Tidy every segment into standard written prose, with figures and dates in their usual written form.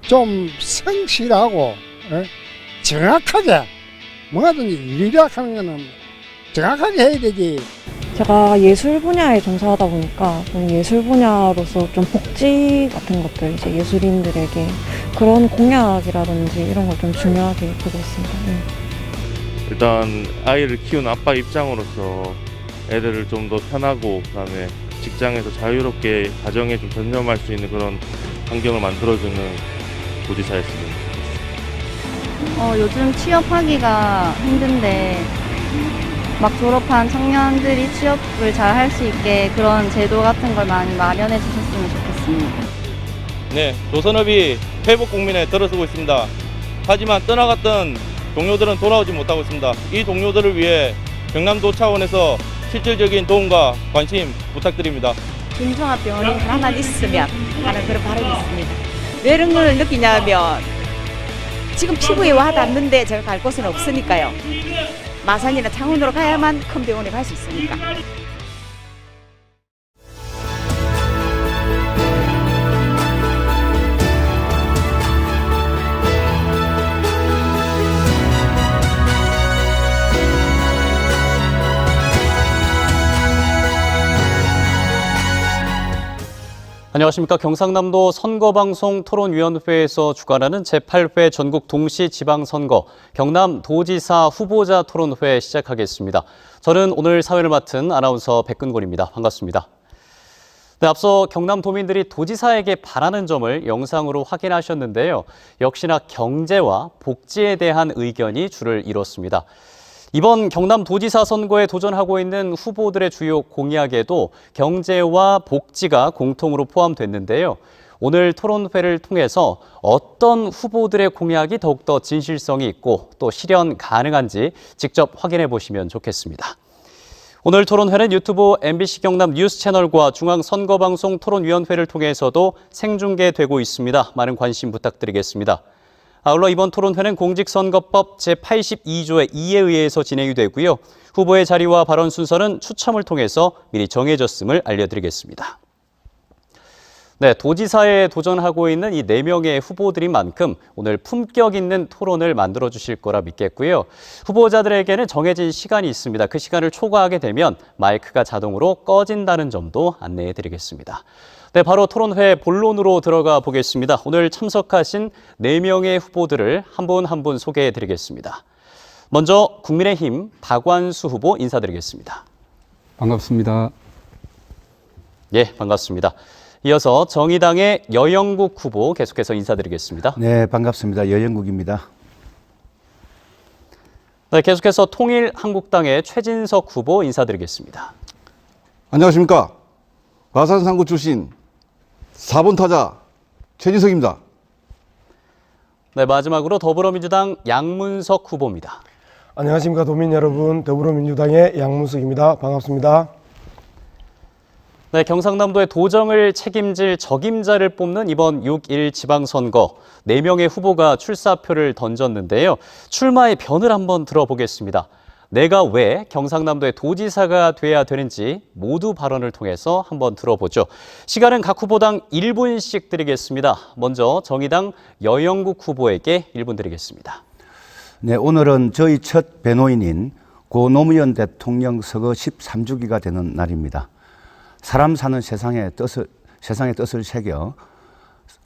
좀 성실하고 정확하게 뭐든지 일이라 하는 거는 정확하게 해야 되지. 제가 예술 분야에 종사하다 보니까 좀 예술 분야로서 좀 복지 같은 것들, 이제 예술인들에게 그런 공약이라든지 이런 걸 좀 중요하게 보고 있습니다. 네. 일단 아이를 키우는 아빠 입장으로서 애들을 좀 더 편하고 그다음에 직장에서 자유롭게 가정에 좀 전념할 수 있는 그런 환경을 만들어주는 도지사였으면 좋겠습니다. 요즘 취업하기가 힘든데 막 졸업한 청년들이 취업을 잘 할 수 있게 그런 제도 같은 걸 많이 마련해 주셨으면 좋겠습니다. 네, 조선업이 회복 국민에 들어서고 있습니다. 하지만 떠나갔던 동료들은 돌아오지 못하고 있습니다. 이 동료들을 위해 경남도 차원에서 실질적인 도움과 관심 부탁드립니다. 중종합병원이 하나만 있으면 하는 그런 바람이 있습니다. 왜 이런 걸 느끼냐면 지금 피부에 와닿는데 제가 갈 곳은 없으니까요. 마산이나 창원으로 가야만 큰 병원에 갈 수 있으니까. 안녕하십니까. 경상남도 선거방송 토론위원회에서 주관하는 제8회 전국 동시지방선거 경남도지사 후보자 토론회 시작하겠습니다. 저는 오늘 사회를 맡은 아나운서 백근곤입니다. 반갑습니다. 네, 앞서 경남도민들이 도지사에게 바라는 점을 영상으로 확인하셨는데요. 역시나 경제와 복지에 대한 의견이 주를 이뤘습니다. 이번 경남도지사 선거에 도전하고 있는 후보들의 주요 공약에도 경제와 복지가 공통으로 포함됐는데요. 오늘 토론회를 통해서 어떤 후보들의 공약이 더욱더 진실성이 있고 또 실현 가능한지 직접 확인해 보시면 좋겠습니다. 오늘 토론회는 유튜브 MBC 경남 뉴스 채널과 중앙선거방송 토론위원회를 통해서도 생중계되고 있습니다. 많은 관심 부탁드리겠습니다. 아울러 이번 토론회는 공직선거법 제82조의 2에 의해서 진행이 되고요. 후보의 자리와 발언 순서는 추첨을 통해서 미리 정해졌음을 알려드리겠습니다. 네, 도지사에 도전하고 있는 이 4명의 후보들인 만큼 오늘 품격 있는 토론을 만들어 주실 거라 믿겠고요. 후보자들에게는 정해진 시간이 있습니다. 그 시간을 초과하게 되면 마이크가 자동으로 꺼진다는 점도 안내해 드리겠습니다. 네, 바로 토론회 본론으로 들어가 보겠습니다. 오늘 참석하신 4명의 후보들을 한 분 한 분 소개해 드리겠습니다. 먼저 국민의힘 박완수 후보 인사드리겠습니다. 반갑습니다. 예, 반갑습니다. 이어서 정의당의 여영국 후보 계속해서 인사드리겠습니다. 네, 반갑습니다. 여영국입니다. 네, 계속해서 통일한국당의 최진석 후보 인사드리겠습니다. 안녕하십니까. 마산 3구 출신 4번 타자 최진석입니다. 네, 마지막으로 더불어민주당 양문석 후보입니다. 안녕하십니까. 도민 여러분, 더불어민주당의 양문석입니다. 반갑습니다. 네, 경상남도의 도정을 책임질 적임자를 뽑는 이번 6.1 지방선거 4명의 후보가 출사표를 던졌는데요. 출마의 변을 한번 들어보겠습니다. 내가 왜 경상남도의 도지사가 돼야 되는지 모두 발언을 통해서 한번 들어보죠. 시간은 각 후보당 1분씩 드리겠습니다. 먼저 정의당 여영국 후보에게 1분 드리겠습니다. 네, 오늘은 저희 첫 변호인인 고 노무현 대통령 서거 13주기가 되는 날입니다. 사람 사는 세상의 뜻을 새겨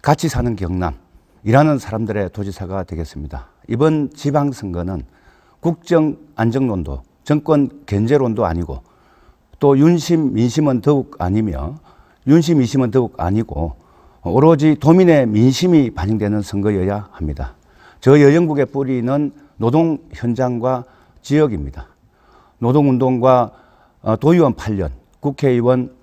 같이 사는 경남이라는 사람들의 도지사가 되겠습니다. 이번 지방선거는 국정 안정론도 정권 견제론도 아니고 또 윤심 민심은 더욱 아니며 윤심 이심은 더욱 아니고 오로지 도민의 민심이 반영되는 선거여야 합니다. 저 여영국의 뿌리는 노동 현장과 지역입니다. 노동운동과 도의원 8년, 국회의원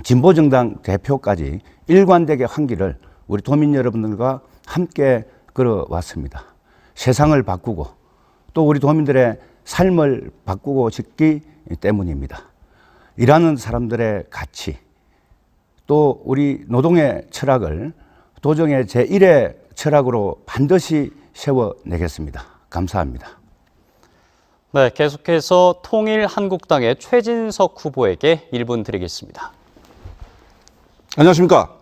진보정당 대표까지 일관되게 환기를 우리 도민 여러분들과 함께 걸어왔습니다. 세상을 바꾸고 또 우리 도민들의 삶을 바꾸고 싶기 때문입니다. 일하는 사람들의 가치, 또 우리 노동의 철학을 도정의 제1의 철학으로 반드시 세워내겠습니다. 감사합니다. 네, 계속해서 통일한국당의 최진석 후보에게 1분 드리겠습니다. 안녕하십니까.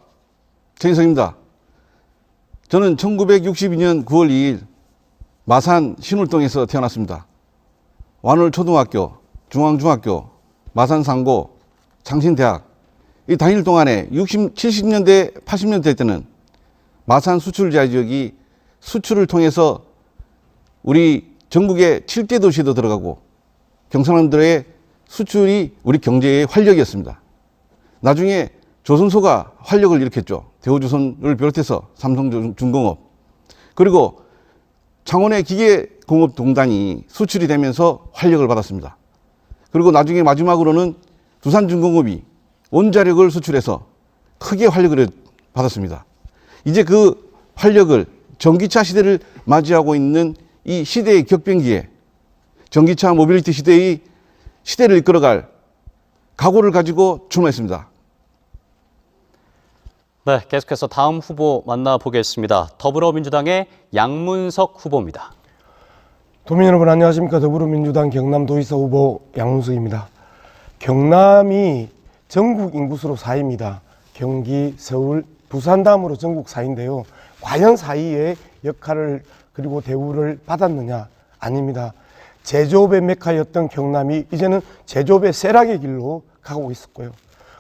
최진석입니다. 저는 1962년 9월 2일 마산 신울동에서 태어났습니다. 완월초등학교, 중앙중학교, 마산상고, 창신대학 이 다닐 동안에 70년대, 80년대 때는 마산 수출자 지역이 수출을 통해서 우리 전국의 7대 도시도 들어가고 경상남도의 수출이 우리 경제의 활력이었습니다. 나중에 조선소가 활력을 일으켰죠. 대우조선을 비롯해서 삼성중공업 그리고 창원의 기계공업동단이 수출이 되면서 활력을 받았습니다. 그리고 나중에 마지막으로는 두산중공업이 원자력을 수출해서 크게 활력을 받았습니다. 이제 그 활력을 전기차 시대를 맞이하고 있는 이 시대의 격변기에 전기차 모빌리티 시대를 이끌어갈 각오를 가지고 출마했습니다. 네, 계속해서 다음 후보 만나보겠습니다. 더불어민주당의 양문석 후보입니다. 도민 여러분 안녕하십니까. 더불어민주당 경남도지사 후보 양문석입니다. 경남이 전국 인구수로 4위입니다. 경기, 서울, 부산 다음으로 전국 4위인데요. 과연 4위의 역할을 그리고 대우를 받았느냐? 아닙니다. 제조업의 메카였던 경남이 이제는 제조업의 쇠락의 길로 가고 있었고요.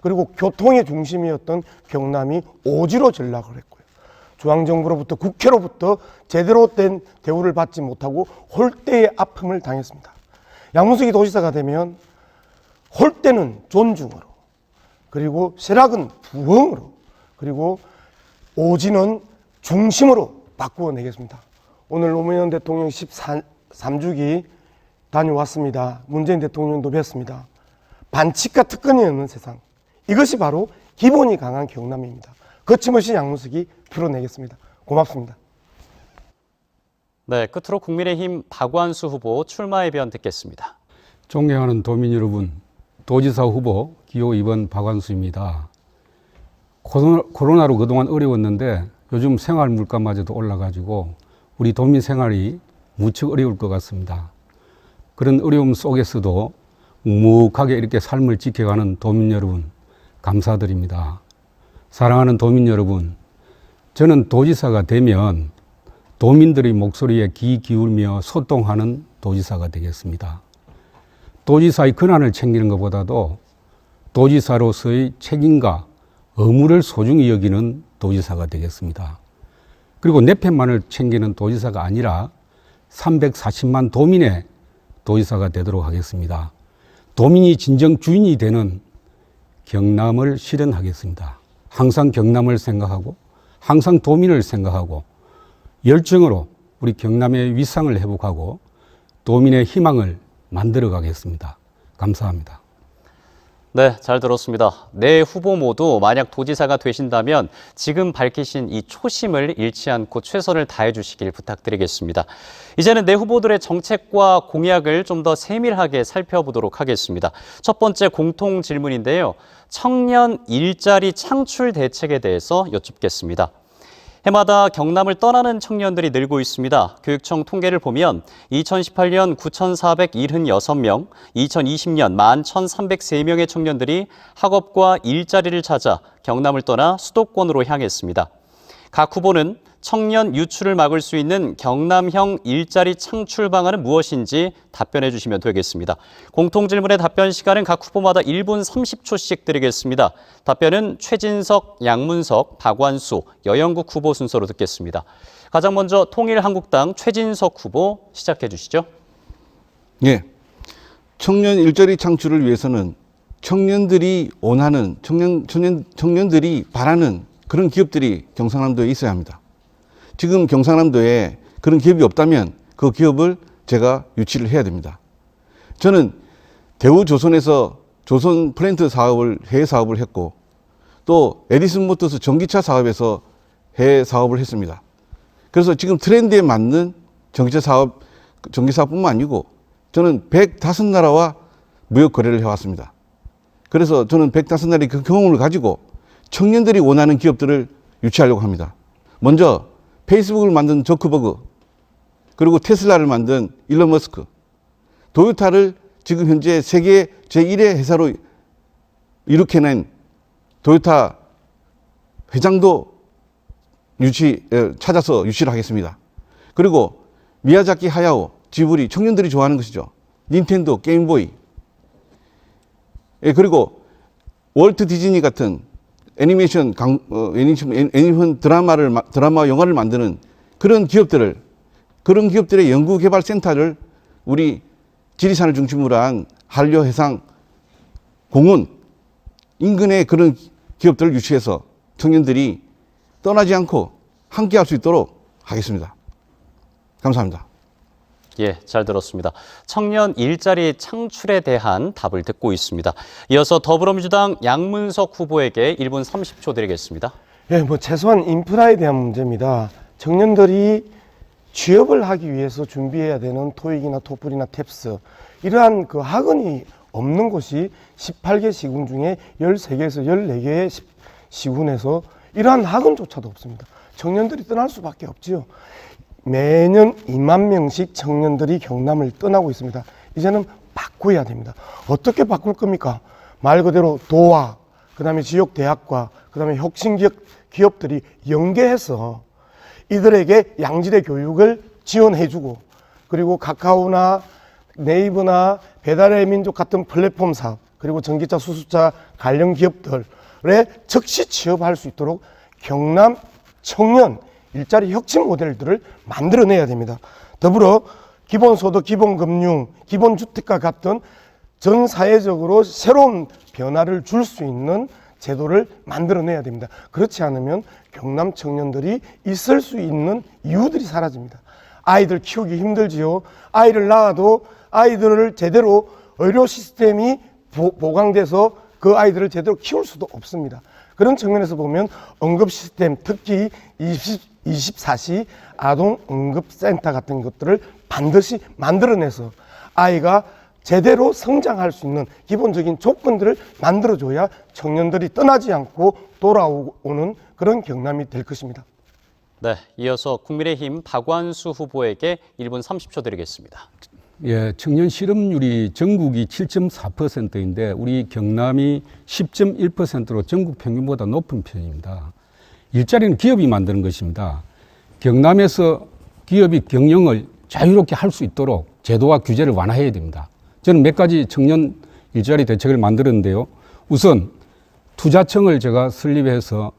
그리고 교통의 중심이었던 경남이 오지로 전락을 했고요. 중앙정부로부터 국회로부터 제대로 된 대우를 받지 못하고 홀대의 아픔을 당했습니다. 양문석이 도지사가 되면 홀대는 존중으로, 그리고 쇠락은 부흥으로, 그리고 오지는 중심으로 바꾸어내겠습니다. 오늘 노무현 대통령 13주기 다녀왔습니다. 문재인 대통령도 뵀습니다. 반칙과 특권이 없는 세상, 이것이 바로 기본이 강한 경남입니다. 거침없이 양문석이 풀어내겠습니다. 고맙습니다. 네, 끝으로 국민의힘 박완수 후보 출마의 변 듣겠습니다. 존경하는 도민 여러분, 도지사 후보 기호 2번 박완수입니다. 코로나로 그동안 어려웠는데 요즘 생활 물가마저도 올라가지고 우리 도민 생활이 무척 어려울 것 같습니다. 그런 어려움 속에서도 묵묵하게 이렇게 삶을 지켜가는 도민 여러분 감사드립니다. 사랑하는 도민 여러분, 저는 도지사가 되면 도민들의 목소리에 귀 기울며 소통하는 도지사가 되겠습니다. 도지사의 권한을 챙기는 것보다도 도지사로서의 책임과 의무를 소중히 여기는 도지사가 되겠습니다. 그리고 내 편만을 챙기는 도지사가 아니라 340만 도민의 도지사가 되도록 하겠습니다. 도민이 진정 주인이 되는 경남을 실현하겠습니다. 항상 경남을 생각하고 항상 도민을 생각하고 열정으로 우리 경남의 위상을 회복하고 도민의 희망을 만들어 가겠습니다. 감사합니다. 네, 잘 들었습니다. 네 후보 모두 만약 도지사가 되신다면 지금 밝히신 이 초심을 잃지 않고 최선을 다해 주시길 부탁드리겠습니다. 이제는 네 후보들의 정책과 공약을 좀 더 세밀하게 살펴보도록 하겠습니다. 첫 번째 공통 질문인데요. 청년 일자리 창출 대책에 대해서 여쭙겠습니다. 해마다 경남을 떠나는 청년들이 늘고 있습니다. 교육청 통계를 보면 2018년 9,476명, 2020년 11,303명의 청년들이 학업과 일자리를 찾아 경남을 떠나 수도권으로 향했습니다. 각 후보는 청년 유출을 막을 수 있는 경남형 일자리 창출 방안은 무엇인지 답변해 주시면 되겠습니다. 공통질문의 답변 시간은 각 후보마다 1분 30초씩 드리겠습니다. 답변은 최진석, 양문석, 박완수, 여영국 후보 순서로 듣겠습니다. 가장 먼저 통일한국당 최진석 후보 시작해 주시죠. 예. 청년 일자리 창출을 위해서는 청년들이 원하는, 청년들이 바라는 그런 기업들이 경상남도에 있어야 합니다. 지금 경상남도에 그런 기업이 없다면 그 기업을 제가 유치를 해야 됩니다. 저는 대우조선에서 조선 플랜트 사업을, 해외 사업을 했고 또 에디슨 모터스 전기차 사업에서 해외 사업을 했습니다. 그래서 지금 트렌드에 맞는 전기 사업뿐만 아니고 저는 105나라와 무역 거래를 해왔습니다. 그래서 저는 105나라의 그 경험을 가지고 청년들이 원하는 기업들을 유치하려고 합니다. 먼저 페이스북을 만든 저크버그, 그리고 테슬라를 만든 일론 머스크, 도요타를 지금 현재 세계 제1의 회사로 일으켜낸 도요타 회장도 찾아서 유치를 하겠습니다. 그리고 미야자키 하야오, 지브리, 청년들이 좋아하는 것이죠. 닌텐도, 게임보이. 그리고 월트 디즈니 같은 애니메이션 드라마, 영화를 만드는 그런 기업들의 연구개발센터를 우리 지리산을 중심으로 한 한려, 해상, 공원 인근에 그런 기업들을 유치해서 청년들이 떠나지 않고 함께할 수 있도록 하겠습니다. 감사합니다. 예, 잘 들었습니다. 청년 일자리 창출에 대한 답을 듣고 있습니다. 이어서 더불어민주당 양문석 후보에게 1분 30초 드리겠습니다. 예, 최소한 인프라에 대한 문제입니다. 청년들이 취업을 하기 위해서 준비해야 되는 토익이나 토플이나 탭스, 이러한 그 학원이 없는 곳이 18개 시군 중에 13개에서 14개의 시군에서 이러한 학원조차도 없습니다. 청년들이 떠날 수밖에 없지요. 매년 2만 명씩 청년들이 경남을 떠나고 있습니다. 이제는 바꿔야 됩니다. 어떻게 바꿀 겁니까? 말 그대로 도와, 그 다음에 지역 대학과, 그 다음에 혁신기업들이 연계해서 이들에게 양질의 교육을 지원해주고, 그리고 카카오나 네이버나 배달의 민족 같은 플랫폼 사업, 그리고 전기차, 수소차 관련 기업들에 즉시 취업할 수 있도록 경남 청년 일자리 혁신 모델들을 만들어내야 됩니다. 더불어 기본소득, 기본금융, 기본주택과 같은 전 사회적으로 새로운 변화를 줄 수 있는 제도를 만들어내야 됩니다. 그렇지 않으면 경남 청년들이 있을 수 있는 이유들이 사라집니다. 아이들 키우기 힘들지요. 아이를 낳아도 아이들을 제대로 의료 시스템이 보강돼서 그 아이들을 제대로 키울 수도 없습니다. 그런 측면에서 보면 응급 시스템, 특히 24시 아동 응급센터 같은 것들을 반드시 만들어내서 아이가 제대로 성장할 수 있는 기본적인 조건들을 만들어줘야 청년들이 떠나지 않고 돌아오는 그런 경남이 될 것입니다. 네, 이어서 국민의힘 박완수 후보에게 1분 30초 드리겠습니다. 예, 청년 실업률이 전국이 7.4%인데 우리 경남이 10.1%로 전국 평균보다 높은 편입니다. 일자리는 기업이 만드는 것입니다. 경남에서 기업이 경영을 자유롭게 할 수 있도록 제도와 규제를 완화해야 됩니다. 저는 몇 가지 청년 일자리 대책을 만들었는데요. 우선 투자청을 제가 설립해서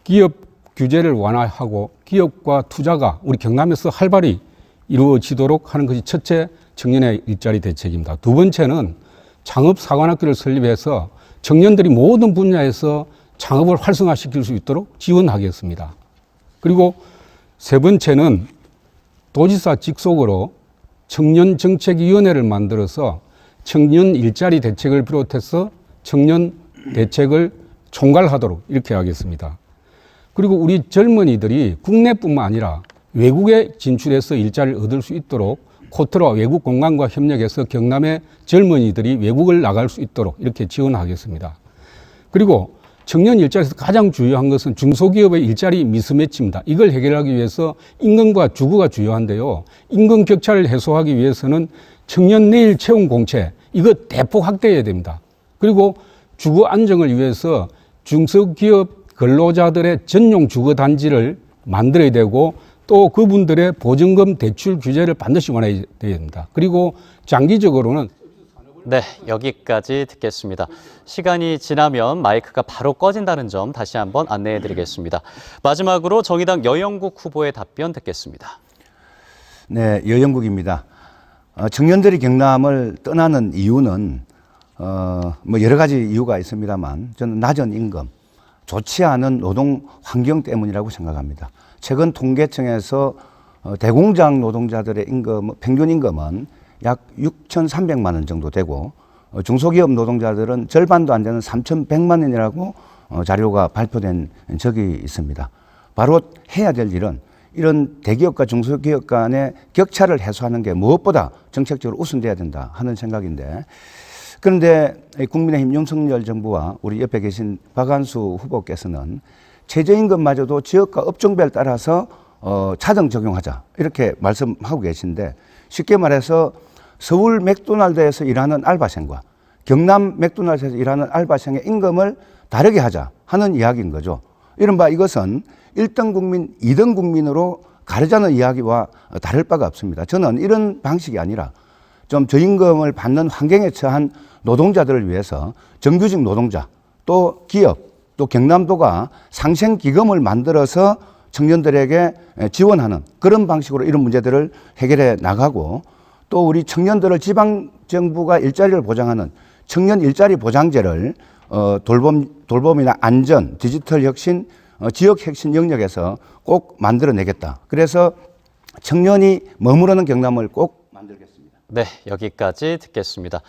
기업 규제를 완화하고 기업과 투자가 우리 경남에서 활발히 이루어지도록 하는 것이 첫째 청년의 일자리 대책입니다. 두 번째는 창업사관학교를 설립해서 청년들이 모든 분야에서 창업을 활성화시킬 수 있도록 지원하겠습니다. 그리고 세 번째는 도지사 직속으로 청년정책위원회를 만들어서 청년 일자리 대책을 비롯해서 청년 대책을 총괄하도록 이렇게 하겠습니다. 그리고 우리 젊은이들이 국내뿐만 아니라 외국에 진출해서 일자리를 얻을 수 있도록 코트라 외국 공간과 협력해서 경남의 젊은이들이 외국을 나갈 수 있도록 이렇게 지원하겠습니다. 그리고 청년 일자리에서 가장 중요한 것은 중소기업의 일자리 미스매치입니다. 이걸 해결하기 위해서 임금과 주거가 중요한데요. 임금 격차를 해소하기 위해서는 청년 내일 채용 공채 이거 대폭 확대해야 됩니다. 그리고 주거 안정을 위해서 중소기업 근로자들의 전용 주거 단지를 만들어야 되고 또 그분들의 보증금 대출 규제를 반드시 완화해야 됩니다. 그리고 장기적으로는 네, 여기까지 듣겠습니다. 시간이 지나면 마이크가 바로 꺼진다는 점 다시 한번 안내해 드리겠습니다. 마지막으로 정의당 여영국 후보의 답변 듣겠습니다. 네, 여영국입니다. 청년들이 경남을 떠나는 이유는 여러 가지 이유가 있습니다만 저는 낮은 임금, 좋지 않은 노동 환경 때문이라고 생각합니다. 최근 통계청에서 대공장 노동자들의 임금, 평균 임금은 약 6,300만 원 정도 되고 중소기업 노동자들은 절반도 안 되는 3,100만 원이라고 자료가 발표된 적이 있습니다. 바로 해야 될 일은 이런 대기업과 중소기업 간의 격차를 해소하는 게 무엇보다 정책적으로 우선돼야 된다 하는 생각인데, 그런데 국민의힘 윤석열 정부와 우리 옆에 계신 박완수 후보께서는 최저임금마저도 지역과 업종별 따라서 차등 적용하자 이렇게 말씀하고 계신데, 쉽게 말해서 서울 맥도날드에서 일하는 알바생과 경남 맥도날드에서 일하는 알바생의 임금을 다르게 하자 하는 이야기인 거죠. 이른바 이것은 1등 국민, 2등 국민으로 가르자는 이야기와 다를 바가 없습니다. 저는 이런 방식이 아니라 좀 저임금을 받는 환경에 처한 노동자들을 위해서 정규직 노동자, 또 기업, 또 경남도가 상생기금을 만들어서 청년들에게 지원하는 그런 방식으로 이런 문제들을 해결해 나가고, 또 우리 청년들을 지방정부가 일자리를 보장하는 청년 일자리 보장제를 돌봄이나 안전, 디지털 혁신, 지역 혁신 영역에서 꼭 만들어내겠다. 그래서 청년이 머무르는 경남을 꼭 만들겠습니다. 네, 여기까지 듣겠습니다.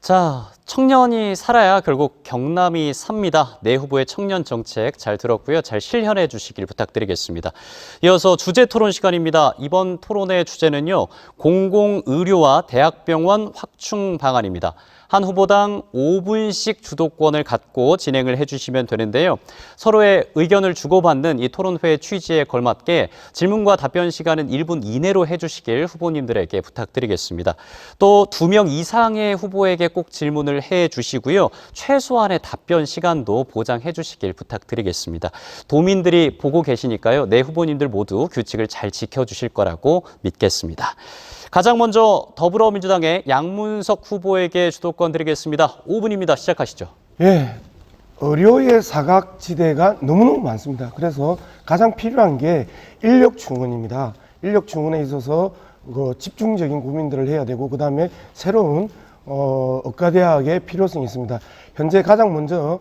자, 청년이 살아야 결국 경남이 삽니다. 네 후보의 청년 정책 잘 들었고요. 잘 실현해 주시길 부탁드리겠습니다. 이어서 주제 토론 시간입니다. 이번 토론의 주제는요, 공공의료와 대학병원 확충 방안입니다. 한 후보당 5분씩 주도권을 갖고 진행을 해주시면 되는데요. 서로의 의견을 주고받는 이 토론회 취지에 걸맞게 질문과 답변 시간은 1분 이내로 해주시길 후보님들에게 부탁드리겠습니다. 또 2명 이상의 후보에게 꼭 질문을 해주시고요. 최소한의 답변 시간도 보장해 주시길 부탁드리겠습니다. 도민들이 보고 계시니까요. 네 후보님들 모두 규칙을 잘 지켜주실 거라고 믿겠습니다. 가장 먼저 더불어민주당의 양문석 후보에게 주도권 드리겠습니다. 5분입니다. 시작하시죠. 예, 의료의 사각지대가 너무너무 많습니다. 그래서 가장 필요한 게 인력 충원입니다. 인력 충원에 있어서 집중적인 고민들을 해야 되고, 그 다음에 새로운 의과대학의 필요성이 있습니다. 현재 가장 먼저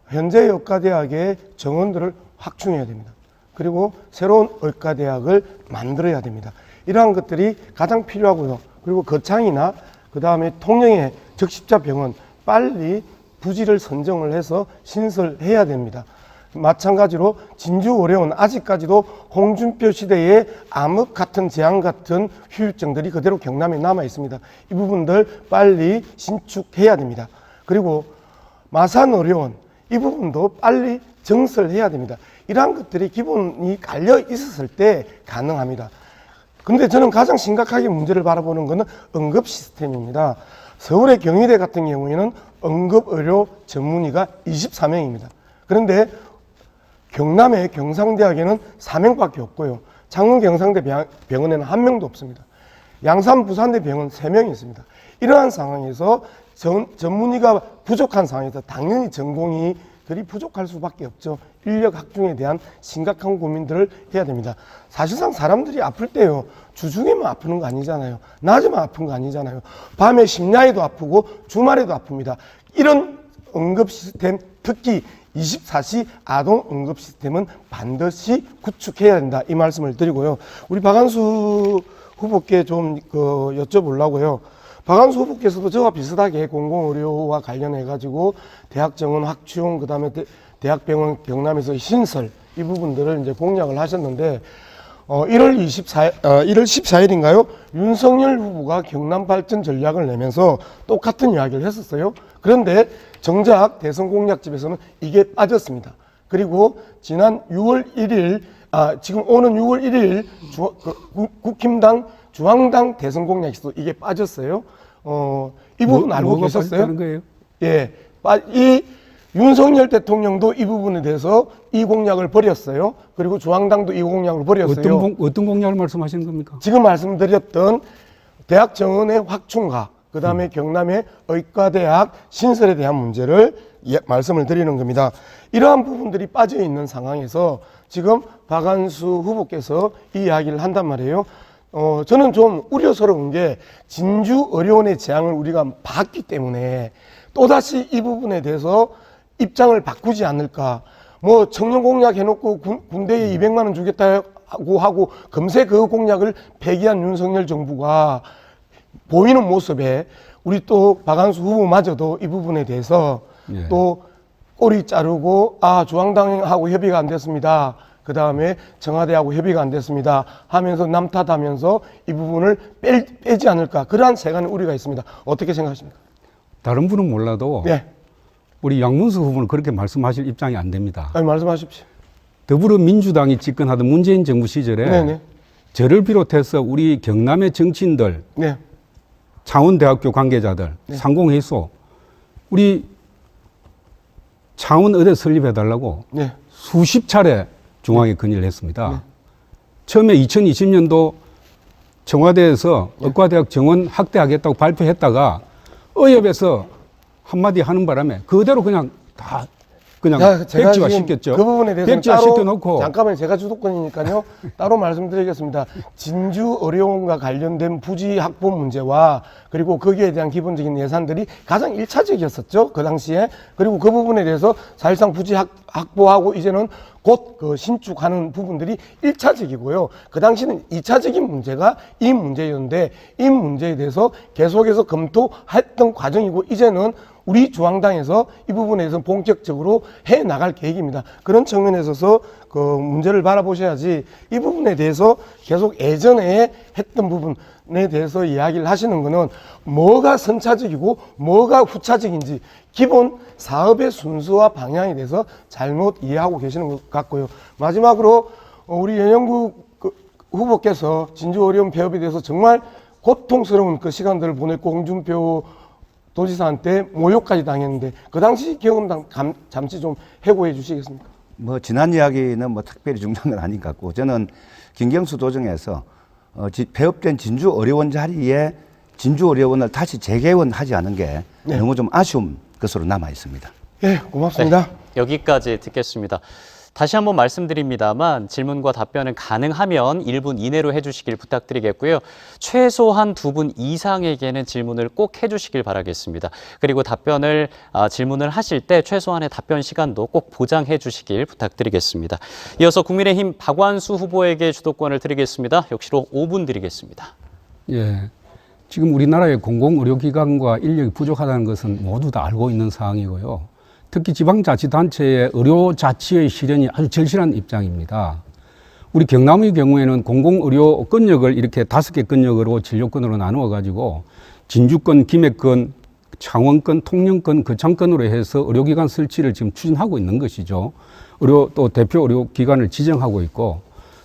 현재 의과대학의 정원들을 확충해야 됩니다. 그리고 새로운 의과대학을 만들어야 됩니다. 이러한 것들이 가장 필요하고요. 그리고 거창이나 그 다음에 통영의 적십자병원 빨리 부지를 선정을 해서 신설해야 됩니다. 마찬가지로 진주의료원 아직까지도 홍준표 시대의 암흑 같은 재앙 같은 후유증들이 그대로 경남에 남아 있습니다. 이 부분들 빨리 신축해야 됩니다. 그리고 마산의료원 이 부분도 빨리 정설해야 됩니다. 이러한 것들이 기본이 깔려 있었을 때 가능합니다. 근데 저는 가장 심각하게 문제를 바라보는 것은 응급 시스템입니다. 서울의 경희대 같은 경우에는 응급의료 전문의가 24명입니다. 그런데 경남의 경상대학에는 4명밖에 없고요. 창원 경상대 병원에는 1명도 없습니다. 양산 부산대 병원 3명이 있습니다. 이러한 상황에서 전문의가 부족한 상황에서 당연히 전공의들이 부족할 수밖에 없죠. 인력 확충에 대한 심각한 고민들을 해야 됩니다. 사실상 사람들이 아플 때요, 주중에만 아프는 거 아니잖아요. 낮에만 아픈 거 아니잖아요. 밤에 심야에도 아프고 주말에도 아픕니다. 이런 응급 시스템, 특히 24시 아동 응급 시스템은 반드시 구축해야 된다. 이 말씀을 드리고요. 우리 박한수 후보께 좀 여쭤보려고요. 박한수 후보께서도 저와 비슷하게 공공의료와 관련해가지고 대학 정원 확충, 그 다음에 대학병원 경남에서 신설, 이 부분들을 이제 공약을 하셨는데, 1월 14일인가요? 윤석열 후보가 경남 발전 전략을 내면서 똑같은 이야기를 했었어요. 그런데 정작 대선 공약집에서는 이게 빠졌습니다. 그리고 지난 6월 1일, 지금 오는 6월 1일 국힘당 중앙당 대선 공약에서도 이게 빠졌어요. 이 부분 알고 계셨어요? 거예요? 예. 이 윤석열 대통령도 이 부분에 대해서 이 공약을 버렸어요. 그리고 중앙당도 이 공약을 버렸어요. 어떤 공약을 말씀하시는 겁니까? 지금 말씀드렸던 대학 정원의 확충과 그 다음에 경남의 의과대학 신설에 대한 문제를 말씀을 드리는 겁니다. 이러한 부분들이 빠져 있는 상황에서 지금 박한수 후보께서 이 이야기를 한단 말이에요. 저는 좀 우려스러운 게 진주의료원의 재앙을 우리가 봤기 때문에 또다시 이 부분에 대해서 입장을 바꾸지 않을까. 뭐 청년 공약 해놓고 군대에 200만 원 주겠다고 하고 금세 그 공약을 폐기한 윤석열 정부가 보이는 모습에 우리 또 박한수 후보마저도 이 부분에 대해서 또 꼬리 자르고 중앙당하고 협의가 안 됐습니다. 그 다음에 청와대하고 협의가 안 됐습니다 하면서 남탓하면서 이 부분을 빼지 않을까. 그러한 세간의 우려가 있습니다. 어떻게 생각하십니까? 다른 분은 몰라도 우리 양문수 후보는 그렇게 말씀하실 입장이 안 됩니다. 아니, 말씀하십시오. 더불어민주당이 집권하던 문재인 정부 시절에 저를 비롯해서 우리 경남의 정치인들, 창원대학교 관계자들, 상공회의소, 우리 창원 의대 설립해달라고 수십 차례 중앙에 건의를 했습니다. 처음에 2020년도 청와대에서 의과대학 정원 확대하겠다고 발표했다가 의협에서 한마디 하는 바람에 그대로 그냥 다 그냥 제가 백지화 지금 시켰죠. 그 부분에 대해서 백지화 시켜놓고 잠깐만 제가 주도권이니까요. 따로 말씀드리겠습니다. 진주 의료원과 관련된 부지 확보 문제와 그리고 거기에 대한 기본적인 예산들이 가장 일차적이었었죠. 그 당시에. 그리고 그 부분에 대해서 사실상 부지 확보하고 이제는 곧 그 신축하는 부분들이 일차적이고요. 그 당시는 이차적인 문제가 이 문제였는데 이 문제에 대해서 계속해서 검토했던 과정이고 이제는 우리 중앙당에서 이 부분에 대해서 본격적으로 해 나갈 계획입니다. 그런 측면에 있어서 그 문제를 바라보셔야지 이 부분에 대해서 계속 예전에 했던 부분에 대해서 이야기를 하시는 거는 뭐가 선차적이고 뭐가 후차적인지 기본 사업의 순서와 방향에 대해서 잘못 이해하고 계시는 것 같고요. 마지막으로 우리 연영국 후보께서 진주의료원 폐업에 대해서 정말 고통스러운 그 시간들을 보냈고 홍준표 도지사한테 모욕까지 당했는데 그 당시 경험 잠시 좀 해고해 주시겠습니까? 뭐 지난 이야기는 뭐 특별히 중요한 건 아닌 것 같고 저는 김경수 도정에서 폐업된 진주의료원 자리에 진주의료원을 다시 재개원하지 않은 게 너무 좀 아쉬운 것으로 남아 있습니다. 예, 고맙습니다. 네, 여기까지 듣겠습니다. 다시 한번 말씀드립니다만 질문과 답변은 가능하면 1분 이내로 해주시길 부탁드리겠고요. 최소한 2분 이상에게는 질문을 꼭 해주시길 바라겠습니다. 그리고 질문을 하실 때 최소한의 답변 시간도 꼭 보장해 주시길 부탁드리겠습니다. 이어서 국민의힘 박완수 후보에게 주도권을 드리겠습니다. 역시로 5분 드리겠습니다. 예. 지금 우리나라의 공공의료기관과 인력이 부족하다는 것은 모두 다 알고 있는 사항이고요. 특히 지방자치단체의 의료자치의 실현이 아주 절실한 입장입니다. 우리 경남의 경우에는 공공의료 건역을 이렇게 5개 건역으로 진료권으로 나누어 가지고 진주권, 김해권, 창원권, 통영권, 거창권으로 해서 의료기관 설치를 지금 추진하고 있는 것이죠. 또 대표 의료기관을 지정하고 있고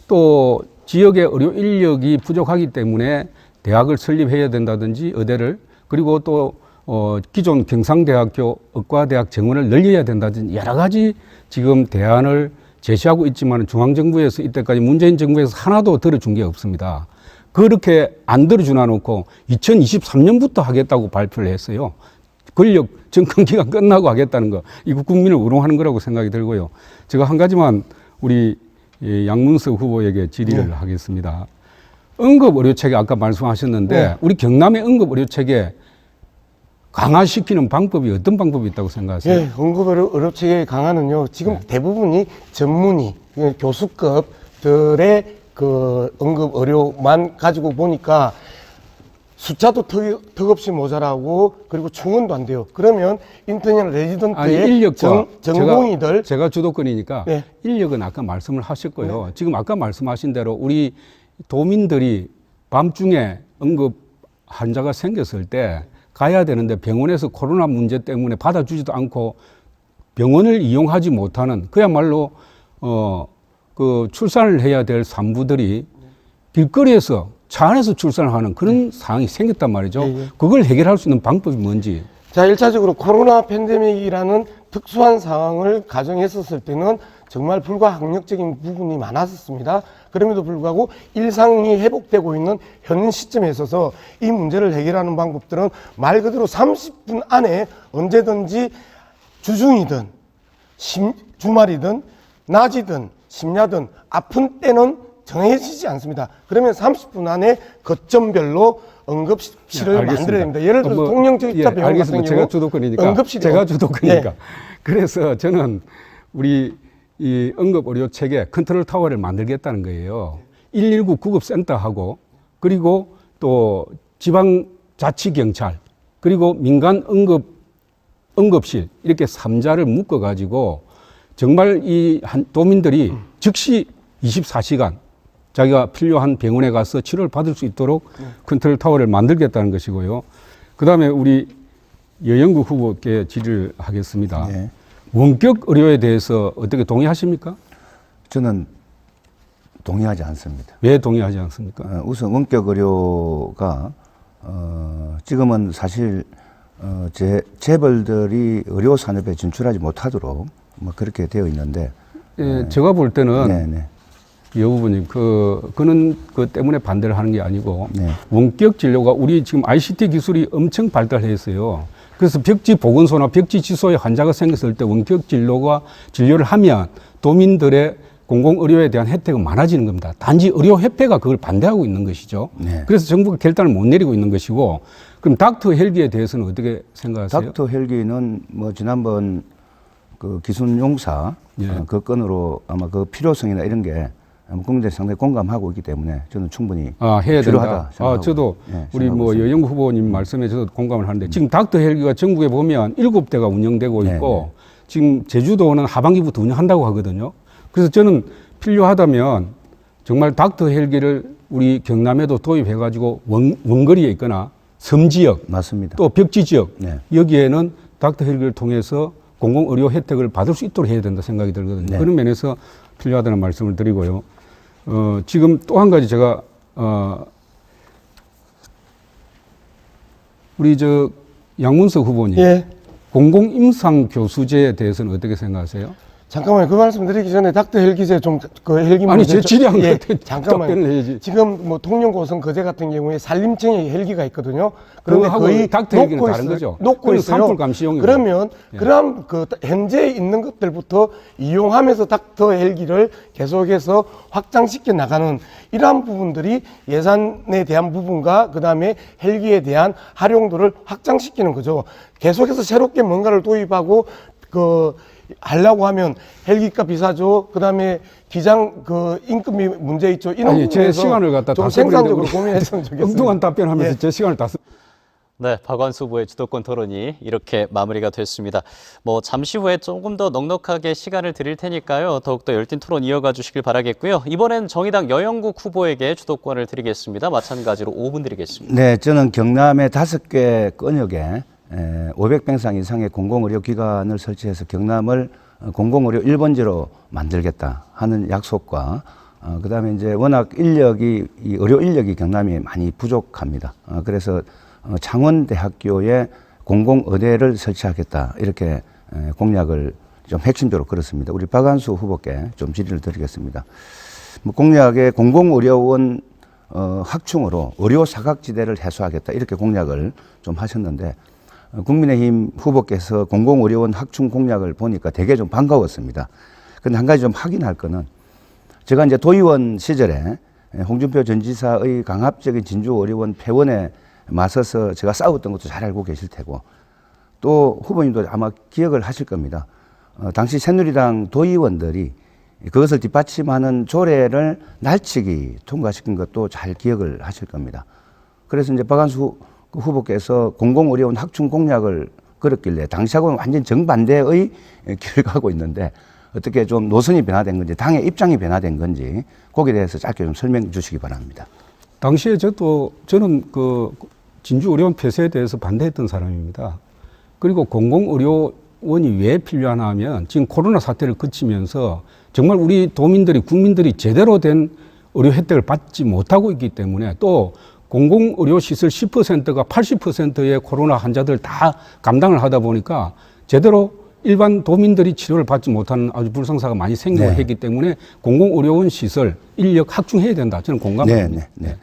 또 지역의 의료 인력이 부족하기 때문에 대학을 설립해야 된다든지 의대를 그리고 또 기존 경상대학교 의과대학 정원을 늘려야 된다든지 여러 가지 지금 대안을 제시하고 있지만 중앙정부에서 이때까지 문재인 정부에서 하나도 들어준 게 없습니다. 그렇게 안 들어주나 놓고 2023년부터 하겠다고 발표를 했어요. 권력 정권 기간 끝나고 하겠다는 거. 이거 국민을 우롱하는 거라고 생각이 들고요. 제가 한 가지만 우리 양문석 후보에게 질의를 하겠습니다. 응급의료체계 아까 말씀하셨는데 우리 경남의 응급의료체계 강화시키는 방법이 어떤 방법이 있다고 생각하세요? 예, 응급의료체계 강화는요, 지금 대부분이 전문의, 교수급들의 그 응급의료만 가지고 보니까 숫자도 턱없이 모자라고 그리고 충원도 안 돼요. 그러면 인턴이나 레지던트의 전공의들 제가 주도권이니까 인력은 아까 말씀을 하셨고요. 지금 아까 말씀하신 대로 우리 도민들이 밤중에 응급 환자가 생겼을 때 가야 되는데 병원에서 코로나 문제 때문에 받아주지도 않고 병원을 이용하지 못하는 그야말로 그 출산을 해야 될 산부들이 길거리에서 차 안에서 출산을 하는 그런 상황이 생겼단 말이죠. 그걸 해결할 수 있는 방법이 뭔지. 자, 1차적으로 코로나 팬데믹이라는 특수한 상황을 가정했었을 때는 정말 불가항력적인 부분이 많았었습니다. 그럼에도 불구하고 일상이 회복되고 있는 현 시점에 있어서 이 문제를 해결하는 방법들은 말 그대로 30분 안에 언제든지 주중이든 주말이든 낮이든 심야든 아픈 때는 정해지지 않습니다. 그러면 30분 안에 거점별로 응급실을 만들어야 됩니다. 예를 들어서 통영지자 병원 같은 경우 제가 주도권이니까. 제가 주도권이니까. 그래서 저는 우리 이 응급의료체계 컨트롤 타워를 만들겠다는 거예요. 119 구급센터하고 그리고 또 지방자치경찰 그리고 민간 응급실 이렇게 3자를 묶어가지고 정말 이 도민들이 즉시 24시간 자기가 필요한 병원에 가서 치료를 받을 수 있도록 컨트롤 타워를 만들겠다는 것이고요. 그 다음에 우리 여영국 후보께 질의를 하겠습니다. 원격 의료에 대해서 어떻게 동의하십니까? 저는 동의하지 않습니다. 왜 동의하지 않습니까? 우선 원격 의료가 지금은 사실 재벌들이 의료 산업에 진출하지 못하도록 뭐 그렇게 되어 있는데 예, 제가 볼 때는 네네. 이 부분이 그는 그 때문에 반대를 하는 게 아니고 네. 원격 진료가 우리 지금 ICT 기술이 엄청 발달했어요. 그래서 벽지 보건소나 벽지 지소에 환자가 생겼을 때 원격 진료를 하면 도민들의 공공의료에 대한 혜택은 많아지는 겁니다. 단지 의료협회가 그걸 반대하고 있는 것이죠. 네. 그래서 정부가 결단을 못 내리고 있는 것이고, 그럼 닥터 헬기에 대해서는 어떻게 생각하세요? 닥터 헬기는 뭐 지난번 그 기순용사 예. 그 건으로 아마 그 필요성이나 이런 게 국민들이 상당히 공감하고 있기 때문에 저는 충분히 해야 필요하다 된다. 생각하고 저도 예, 우리 뭐 생각하고 여영구 후보님 말씀에 저도 공감을 하는데 지금 닥터 헬기가 전국에 보면 7대가 운영되고 네, 있고 지금 제주도는 하반기부터 운영한다고 하거든요. 그래서 저는 필요하다면 정말 닥터 헬기를 우리 경남에도 도입해가지고 원거리에 있거나 섬 지역 맞습니다. 또 벽지 지역 네. 여기에는 닥터 헬기를 통해서 공공의료 혜택을 받을 수 있도록 해야 된다 생각이 들거든요. 네. 그런 면에서 필요하다는 말씀을 드리고요. 지금 또 한 가지 제가 우리 양문석 후보님 예. 공공임상 교수제에 대해서는 어떻게 생각하세요? 잠깐만요. 그 말씀 드리기 전에 닥터 헬기제 좀 그 헬기 아니 제 질의한 예, 것 잠깐만요. 답변을 해야지. 지금 뭐 통영고성 거제 같은 경우에 산림청에 헬기가 있거든요. 그런데 그거하고 거의 닥터 헬기는 녹고 다른 있어요. 거죠. 녹고 그건 있어요. 산불 감시용이고. 그러면 예. 그럼 그 현재 있는 것들부터 이용하면서 닥터 헬기를 계속해서 확장시켜 나가는 이러한 부분들이 예산에 대한 부분과 그다음에 헬기에 대한 활용도를 확장시키는 거죠. 계속해서 새롭게 뭔가를 도입하고 하려고 하면 헬기값 비싸죠. 그다음에 기장 임금이 문제 있죠. 이런 아니, 제 부분에서 시간을 갖다 좀 다 생산적으로 써버리는데 고민했으면 좋겠습니다. 엉뚱한 답변하면서 예. 제 시간을 다 네, 박완수 후보의 주도권 토론이 이렇게 마무리가 됐습니다. 뭐 잠시 후에 조금 더 넉넉하게 시간을 드릴 테니까요. 더욱더 열띤 토론 이어가 주시길 바라겠고요. 이번엔 정의당 여영국 후보에게 주도권을 드리겠습니다. 마찬가지로 5분 드리겠습니다. 네, 저는 경남의 5개 권역에 500병상 이상의 공공의료기관을 설치해서 경남을 공공의료 1번지로 만들겠다 하는 약속과 그다음에 이제 워낙 이 의료 인력이 경남이 많이 부족합니다. 그래서 창원대학교에 공공의대를 설치하겠다 이렇게 공약을 좀 핵심적으로 걸었습니다. 우리 박완수 후보께 좀 질의를 드리겠습니다. 공약에 공공의료원 확충으로 의료 사각지대를 해소하겠다 이렇게 공약을 좀 하셨는데 국민의힘 후보께서 공공의료원 확충 공약을 보니까 되게 좀 반가웠습니다. 그런데 한 가지 좀 확인할 거는 제가 이제 도의원 시절에 홍준표 전 지사의 강압적인 진주의료원 폐원에 맞서서 제가 싸웠던 것도 잘 알고 계실 테고 또 후보님도 아마 기억을 하실 겁니다. 당시 새누리당 도의원들이 그것을 뒷받침하는 조례를 날치기 통과시킨 것도 잘 기억을 하실 겁니다. 그래서 이제 박완수 후보께서 공공의료원 확충 공약을 걸었길래 당시하고는 완전 정반대의 길을 가고 있는데 어떻게 좀 노선이 변화된 건지 당의 입장이 변화된 건지 거기에 대해서 짧게 좀 설명해 주시기 바랍니다. 당시에 저는 그 진주의료원 폐쇄에 대해서 반대했던 사람입니다. 그리고 공공의료원이 왜 필요하나 하면 지금 코로나 사태를 거치면서 정말 우리 국민들이 제대로 된 의료 혜택을 받지 못하고 있기 때문에 또 공공의료시설 10%가 80%의 코로나 환자들 다 감당을 하다 보니까 제대로 일반 도민들이 치료를 받지 못하는 아주 불상사가 많이 생기고 네. 했기 때문에 공공의료원 시설 인력 확충해야 된다. 저는 공감합니다. 네.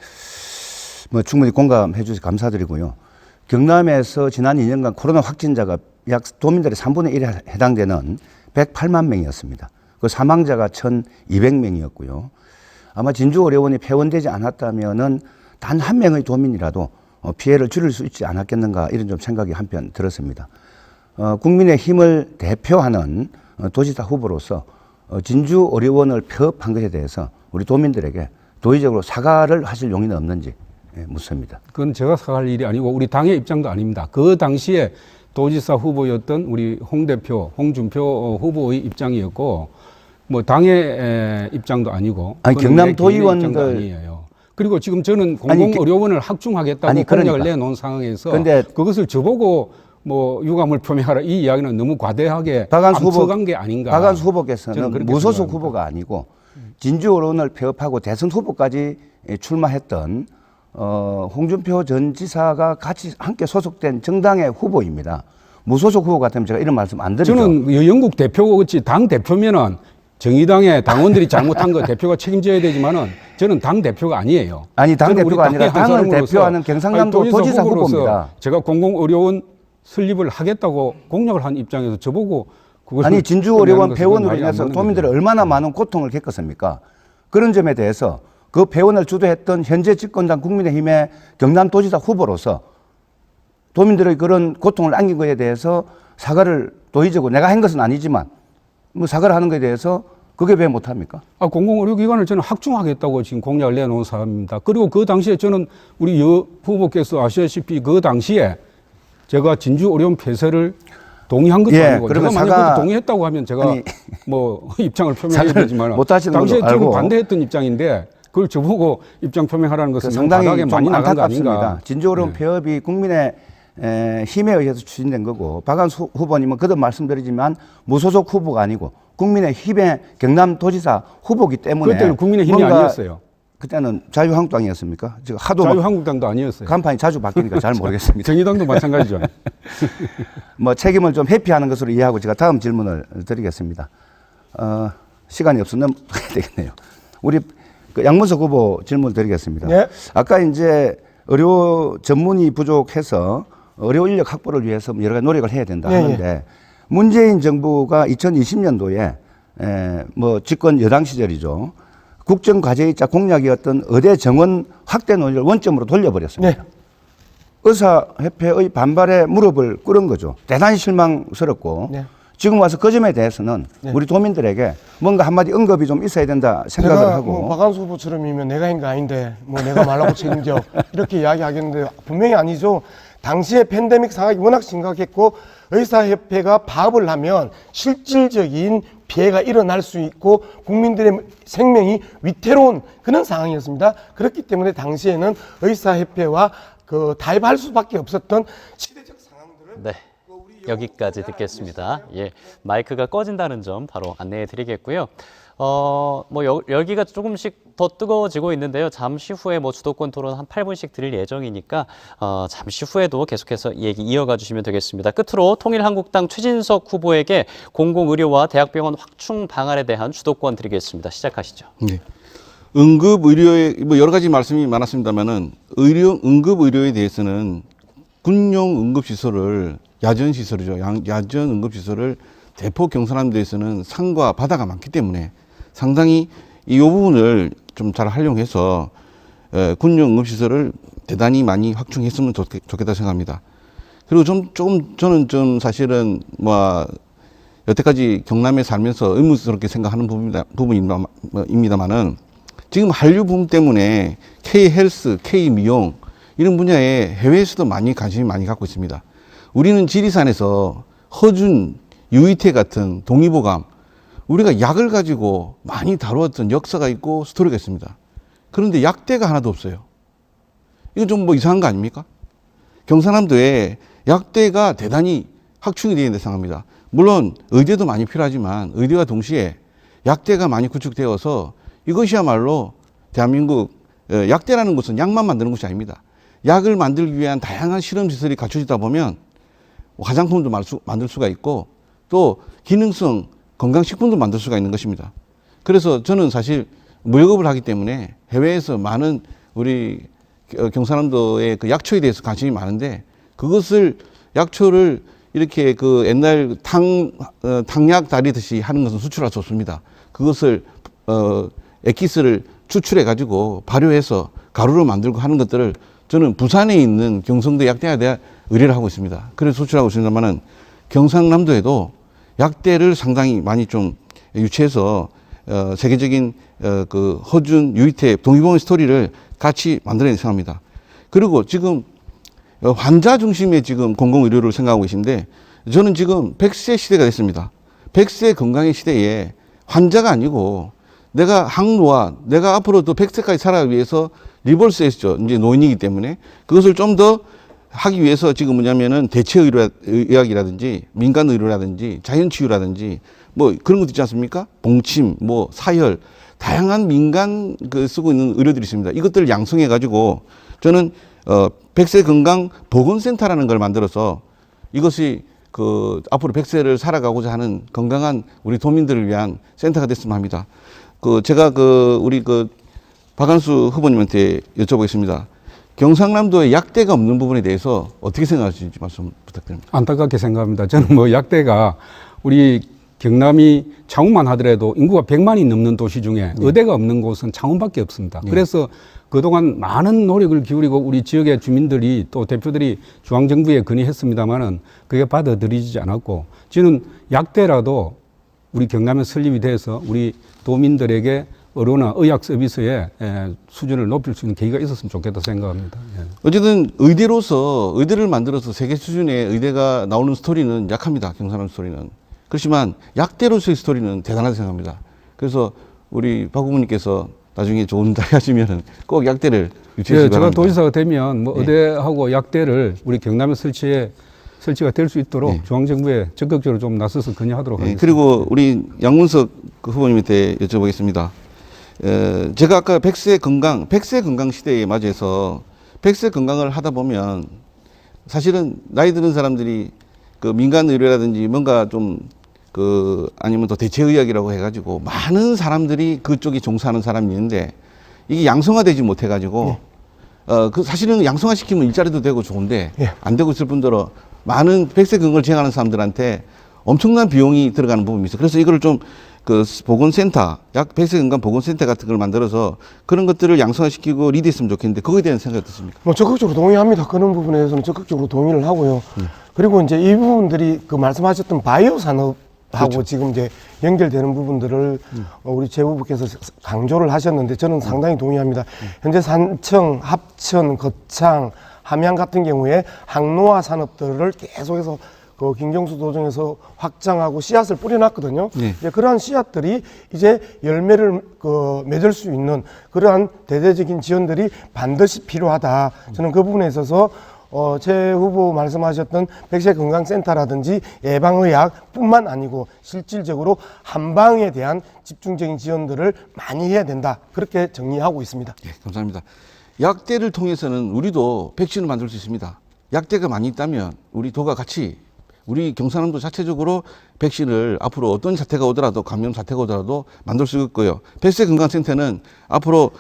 뭐 충분히 공감해 주셔서 감사드리고요. 경남에서 지난 2년간 코로나 확진자가 약 도민들의 3분의 1에 해당되는 108만 명이었습니다. 그 사망자가 1,200명이었고요. 아마 진주의료원이 폐원되지 않았다면은 단 한 명의 도민이라도 피해를 줄일 수 있지 않았겠는가 이런 좀 생각이 한편 들었습니다. 국민의 힘을 대표하는 도지사 후보로서 진주의료원을 폐업한 것에 대해서 우리 도민들에게 도의적으로 사과를 하실 용의는 없는지 묻습니다. 그건 제가 사과할 일이 아니고 우리 당의 입장도 아닙니다. 그 당시에 도지사 후보였던 우리 홍준표 후보의 입장이었고 뭐 당의 입장도 아니고 아니, 그건 경남 내 개인의 도의원들- 입장도 아니에요. 그리고 지금 저는 공공의료원을 확충하겠다고 공약을 그러니까. 내놓은 상황에서 근데 그것을 저보고 뭐 유감을 표명하라 이 이야기는 너무 과대하게 박완수 앞서간 게 아닌가. 박완수 저는 후보께서는 그렇게 무소속 생각합니다. 후보가 아니고 진주의료원을 폐업하고 대선 후보까지 출마했던 홍준표 전 지사가 같이 함께 소속된 정당의 후보입니다. 무소속 후보 같으면 제가 이런 말씀 안 드리죠. 저는 여영국 대표같이 당 대표면은 정의당의 당원들이 잘못한 거 대표가 책임져야 되지만은 저는 당 대표가 아니에요. 아니, 당 저는 우리 대표가 아니라 당의 한 당을 사람으로서 대표하는 경상남도 아니, 도지사 후보로서 후보입니다. 제가 공공의료원 설립을 하겠다고 공약을 한 입장에서 저보고 그것을 아니, 진주의료원 건의하는 것은 폐원으로 말이 안 인해서 맞는 도민들이 거죠. 얼마나 많은 고통을 겪었습니까? 그런 점에 대해서 그 폐원을 주도했던 현재 집권당 국민의힘의 경남도지사 후보로서 도민들의 그런 고통을 안긴 것에 대해서 사과를 도의적으로 내가 한 것은 아니지만 뭐 사과를 하는 것에 대해서 그게 왜 못합니까? 공공의료기관을 저는 확충하겠다고 지금 공약을 내놓은 사람입니다. 그리고 그 당시에 저는 우리 여 후보께서 아시다시피 그 당시에 제가 진주의료원 폐쇄를 동의한 것도 예, 아니고 그러면 제가 만약 사과- 그것도 동의했다고 하면 제가 아니, 뭐 입장을 표명해야 사과를 되지만 못 하시는 당시에 걸로 저는 알고. 반대했던 입장인데 그걸 저보고 입장 표명하라는 것은 너무 상당히 바닥에 좀 많이 나간 거 안타깝습니다. 아닌가. 진주의료원 네. 폐업이 국민의 힘에 의해서 추진된 거고 박한수 후보님은 그도 말씀드리지만 무소속 후보가 아니고 국민의 힘의 경남도지사 후보기 때문에 그때는 국민의힘이 뭔가 아니었어요. 그때는 자유한국당이었습니까? 지금 하도 막 자유한국당도 아니었어요. 간판이 자주 바뀌니까 잘 모르겠습니다. 정의당도 마찬가지죠. 뭐 책임을 좀 회피하는 것으로 이해하고 제가 다음 질문을 드리겠습니다. 시간이 없어 넘어가야 되겠네요. 우리 그 양문석 후보 질문 드리겠습니다. 네. 아까 이제 의료 전문의 부족해서 의료 인력 확보를 위해서 여러 가지 노력을 해야 된다 하는데 문재인 정부가 2020년도에 뭐 집권 여당 시절이죠. 국정과제이자 공약이었던 의대 정원 확대 논의를 원점으로 돌려버렸습니다. 네. 의사협회의 반발에 무릎을 꿇은 거죠. 대단히 실망스럽고 네. 지금 와서 그 점에 대해서는 우리 도민들에게 뭔가 한마디 언급이 좀 있어야 된다 생각을 제가 하고 뭐 박한수 후보처럼이면 내가 한 거 아닌데 뭐 내가 말하고 책임져 이렇게 이야기하겠는데 분명히 아니죠. 당시에 팬데믹 상황이 워낙 심각했고 의사협회가 파업을 하면 실질적인 피해가 일어날 수 있고 국민들의 생명이 위태로운 그런 상황이었습니다. 그렇기 때문에 당시에는 의사협회와 그 타협할 수밖에 없었던 시대적 상황들을 네. 여기까지 듣겠습니다. 예, 마이크가 꺼진다는 점 바로 안내해 드리겠고요. 뭐 열기가 조금씩 더 뜨거워지고 있는데요. 잠시 후에 뭐 주도권 토론 한 8분씩 드릴 예정이니까 잠시 후에도 계속해서 얘기 이어가 주시면 되겠습니다. 끝으로 통일한국당 최진석 후보에게 공공의료와 대학병원 확충 방안에 대한 주도권 드리겠습니다. 시작하시죠. 네. 응급의료에 뭐 여러 가지 말씀이 많았습니다만은 응급의료에 대해서는 군용 응급시설을 야전시설이죠. 야전 응급시설을 대포 경상남도에서는 산과 바다가 많기 때문에 상당히 이 부분을 좀 잘 활용해서 군용 응급시설을 대단히 많이 확충했으면 좋겠다 생각합니다. 그리고 조금 저는 좀 사실은 뭐 여태까지 경남에 살면서 의문스럽게 생각하는 부분입니다만은 지금 한류 붐 때문에 K헬스, K미용 이런 분야에 해외에서도 많이 관심이 많이 갖고 있습니다. 우리는 지리산에서 허준, 유이태 같은 동의보감 우리가 약을 가지고 많이 다루었던 역사가 있고 스토리가 있습니다. 그런데 약대가 하나도 없어요. 이건 좀 뭐 이상한 거 아닙니까? 경상남도에 약대가 대단히 확충이 되어 있는 생각합니다. 물론 의대도 많이 필요하지만 의대와 동시에 약대가 많이 구축되어서 이것이야말로 대한민국 약대라는 것은 약만 만드는 것이 아닙니다. 약을 만들기 위한 다양한 실험시설이 갖춰지다 보면 화장품도 만들 수가 있고 또 기능성 건강식품도 만들 수가 있는 것입니다. 그래서 저는 사실 무역업을 하기 때문에 해외에서 많은 우리 경상남도의 그 약초에 대해서 관심이 많은데 그것을 약초를 이렇게 그 옛날 탕약 다리듯이 하는 것은 수출할 수 없습니다. 그것을 액기스를 추출해 가지고 발효해서 가루를 만들고 하는 것들을 저는 부산에 있는 경성도 약대에 의뢰를 하고 있습니다. 그래서 수출하고 있습니다만은 경상남도에도 약대를 상당히 많이 좀 유치해서 세계적인 그 허준, 유이태, 동의보험 스토리를 같이 만들어야 생각합니다. 그리고 지금 환자 중심의 지금 공공의료를 생각하고 계신데 저는 지금 100세 시대가 됐습니다. 100세 건강의 시대에 환자가 아니고 내가 항노화, 내가 앞으로도 100세까지 살아가기 위해서 리버스 했죠. 이제 노인이기 때문에 그것을 좀 더 하기 위해서 지금 뭐냐면은 대체의학이라든지 민간의료라든지 자연치유라든지 뭐 그런 것도 있지 않습니까? 봉침, 뭐 사혈, 다양한 민간 쓰고 있는 의료들이 있습니다. 이것들을 양성해 가지고 저는 100세 건강 보건센터라는 걸 만들어서 이것이 그 앞으로 100세를 살아가고자 하는 건강한 우리 도민들을 위한 센터가 됐으면 합니다. 제가 우리 박한수 후보님한테 여쭤보겠습니다. 경상남도에 약대가 없는 부분에 대해서 어떻게 생각하시는지 말씀 부탁드립니다. 안타깝게 생각합니다. 저는 뭐 약대가 우리 경남이 창원만 하더라도 인구가 100만이 넘는 도시 중에 의대가 없는 곳은 창원밖에 없습니다. 그래서 그동안 많은 노력을 기울이고 우리 지역의 주민들이 또 대표들이 중앙정부에 건의했습니다마는 그게 받아들이지 않았고, 저는 약대라도 우리 경남에 설립이 돼서 우리 도민들에게 의료나 의학 서비스의 수준을 높일 수 있는 계기가 있었으면 좋겠다 생각합니다. 예. 어쨌든 의대를 만들어서 세계 수준의 의대가 나오는 스토리는 약합니다. 경상남 스토리는. 그렇지만 약대로서의 스토리는 대단하다고 생각합니다. 그래서 우리 박 후보님께서 나중에 좋은 자리 하시면은 꼭 약대를 유치해 주시기 바랍니다. 제가 도지사가 되면 뭐 의대하고 약대를 우리 경남에 설치가 될 수 있도록 중앙정부에 적극적으로 좀 나서서 건의하도록 하겠습니다. 그리고 우리 양문석 후보님한테 여쭤보겠습니다. 제가 아까 100세 건강 시대에 맞이해서 100세 건강을 하다 보면 사실은 나이 드는 사람들이 그 민간 의료라든지 뭔가 좀 아니면 또 대체의학이라고 해가지고 많은 사람들이 그쪽에 종사하는 사람이 있는데 이게 양성화되지 못해가지고 사실은 양성화 시키면 일자리도 되고 좋은데 안 되고 있을 뿐더러 많은 100세 건강을 지향하는 사람들한테 엄청난 비용이 들어가는 부분이 있어요. 그래서 이거를 좀 보건센터, 약 100세 건강 보건센터 같은 걸 만들어서 그런 것들을 양성화시키고 리드했으면 좋겠는데 그거에 대한 생각이 어떻습니까? 뭐 적극적으로 동의합니다. 그런 부분에 대해서는 적극적으로 동의를 하고요. 그리고 이제 이 부분들이 말씀하셨던 바이오 산업하고 지금 이제 연결되는 부분들을 우리 제 후보께서 강조를 하셨는데 저는 상당히 동의합니다. 현재 산청, 합천, 거창, 함양 같은 경우에 항노화 산업들을 계속해서 김경수 도정에서 확장하고 씨앗을 뿌려놨거든요. 이제 그러한 씨앗들이 이제 열매를 맺을 수 있는 그러한 대대적인 지원들이 반드시 필요하다. 저는 그 부분에 있어서 제 후보 말씀하셨던 100세 건강센터라든지 예방의학뿐만 아니고 실질적으로 한방에 대한 집중적인 지원들을 많이 해야 된다. 그렇게 정리하고 있습니다. 네, 감사합니다. 약대를 통해서는 우리도 백신을 만들 수 있습니다. 약대가 많이 있다면 우리 도가 같이 우리 경상남도 자체적으로 백신을 앞으로 어떤 사태가 오더라도 감염 사태가 오더라도 만들 수 있고요. 100세 건강센터는 앞으로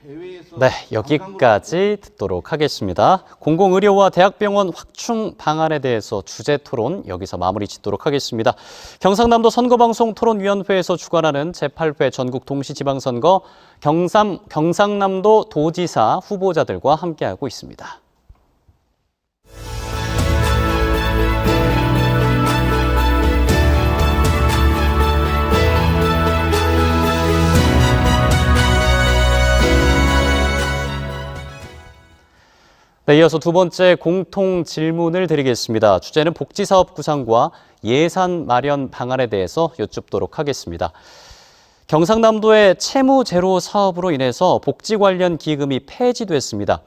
해외에서 네, 여기까지 듣도록 하겠습니다. 공공의료와 대학병원 확충 방안에 대해서 주제 토론 여기서 마무리 짓도록 하겠습니다. 경상남도 선거방송 토론위원회에서 주관하는 제8회 전국 동시지방선거 경상남도 도지사 후보자들과 함께하고 있습니다. 네, 이어서 두 번째 공통 질문을 드리겠습니다. 주제는 복지사업 구상과 예산 마련 방안에 대해서 여쭙도록 하겠습니다. 경상남도의 채무 제로 사업으로 인해서 복지 관련 기금이 폐지됐습니다.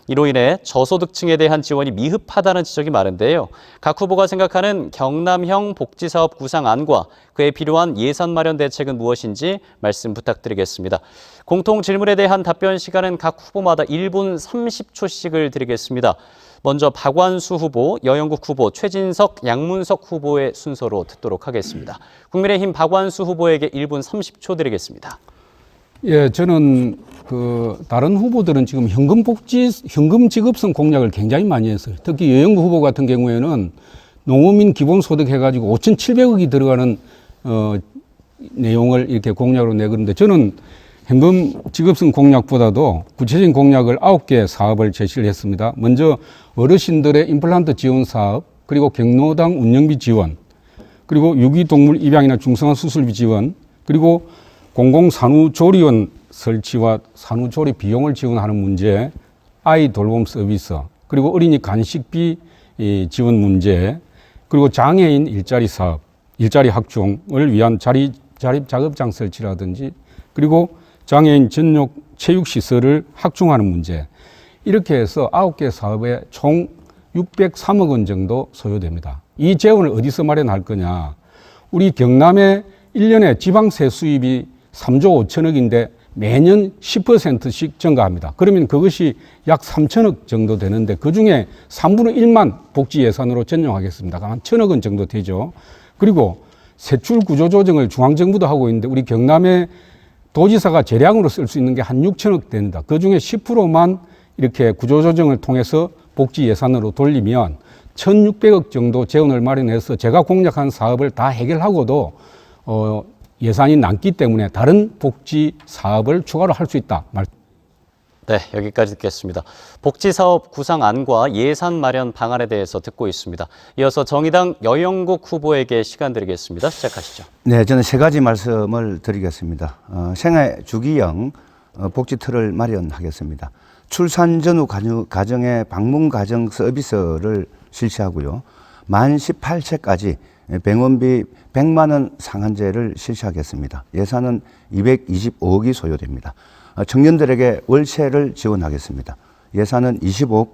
이로 인해 저소득층에 대한 지원이 미흡하다는 지적이 많은데요. 각 후보가 생각하는 경남형 복지사업 구상안과 그에 필요한 예산 마련 대책은 무엇인지 말씀 부탁드리겠습니다. 공통 질문에 대한 답변 시간은 각 후보마다 1분 30초씩을 드리겠습니다. 먼저 박완수 후보, 여영국 후보, 최진석, 양문석 후보의 순서로 듣도록 하겠습니다. 국민의힘 박완수 후보에게 1분 30초 드리겠습니다. 예, 저는 다른 후보들은 지금 현금 지급성 공약을 굉장히 많이 했어요. 특히 여영국 후보 같은 경우에는 농어민 기본소득 해가지고 5,700억이 들어가는 내용을 이렇게 공약으로 내거든요. 저는 현금 지급성 공약보다도 구체적인 공약을 9개 사업을 제시를 했습니다. 먼저 어르신들의 임플란트 지원 사업, 그리고 경로당 운영비 지원, 그리고 유기동물 입양이나 중성화 수술비 지원, 그리고 공공산후조리원 설치와 산후조리 비용을 지원하는 문제, 아이 돌봄 서비스, 그리고 어린이 간식비 지원 문제, 그리고 장애인 일자리 사업, 일자리 확충을 위한 자립작업장 설치라든지, 그리고 장애인 전용 체육시설을 확충하는 문제, 이렇게 해서 9개 사업에 총 603억 원 정도 소요됩니다. 이 재원을 어디서 마련할 거냐? 우리 경남의 1년에 지방세 수입이 3조 5천억인데 매년 10%씩 증가합니다. 그러면 그것이 약 3천억 정도 되는데 그중에 3분의 1만 복지 예산으로 전용하겠습니다. 한 1,000억 원 정도 되죠. 그리고 세출 구조 조정을 중앙정부도 하고 있는데 우리 경남의 도지사가 재량으로 쓸 수 있는 게 한 6천억 됩니다. 그중에 10%만 이렇게 구조 조정을 통해서 복지 예산으로 돌리면 1,600억 정도 재원을 마련해서 제가 공약한 사업을 다 해결하고도 예산이 남기 때문에 다른 복지 사업을 추가로 할 수 있다. 네, 여기까지 듣겠습니다. 복지사업 구상안과 예산 마련 방안에 대해서 듣고 있습니다. 이어서 정의당 여영국 후보에게 시간 드리겠습니다. 시작하시죠. 네, 저는 세 가지 말씀을 드리겠습니다. 생애 주기형 복지 틀을 마련하겠습니다. 출산 전후 가정의 방문 가정 서비스를 실시하고요. 만 18세까지 병원비 100만 원 상한제를 실시하겠습니다. 예산은 225억이 소요됩니다. 청년들에게 월세를 지원하겠습니다. 예산은 25억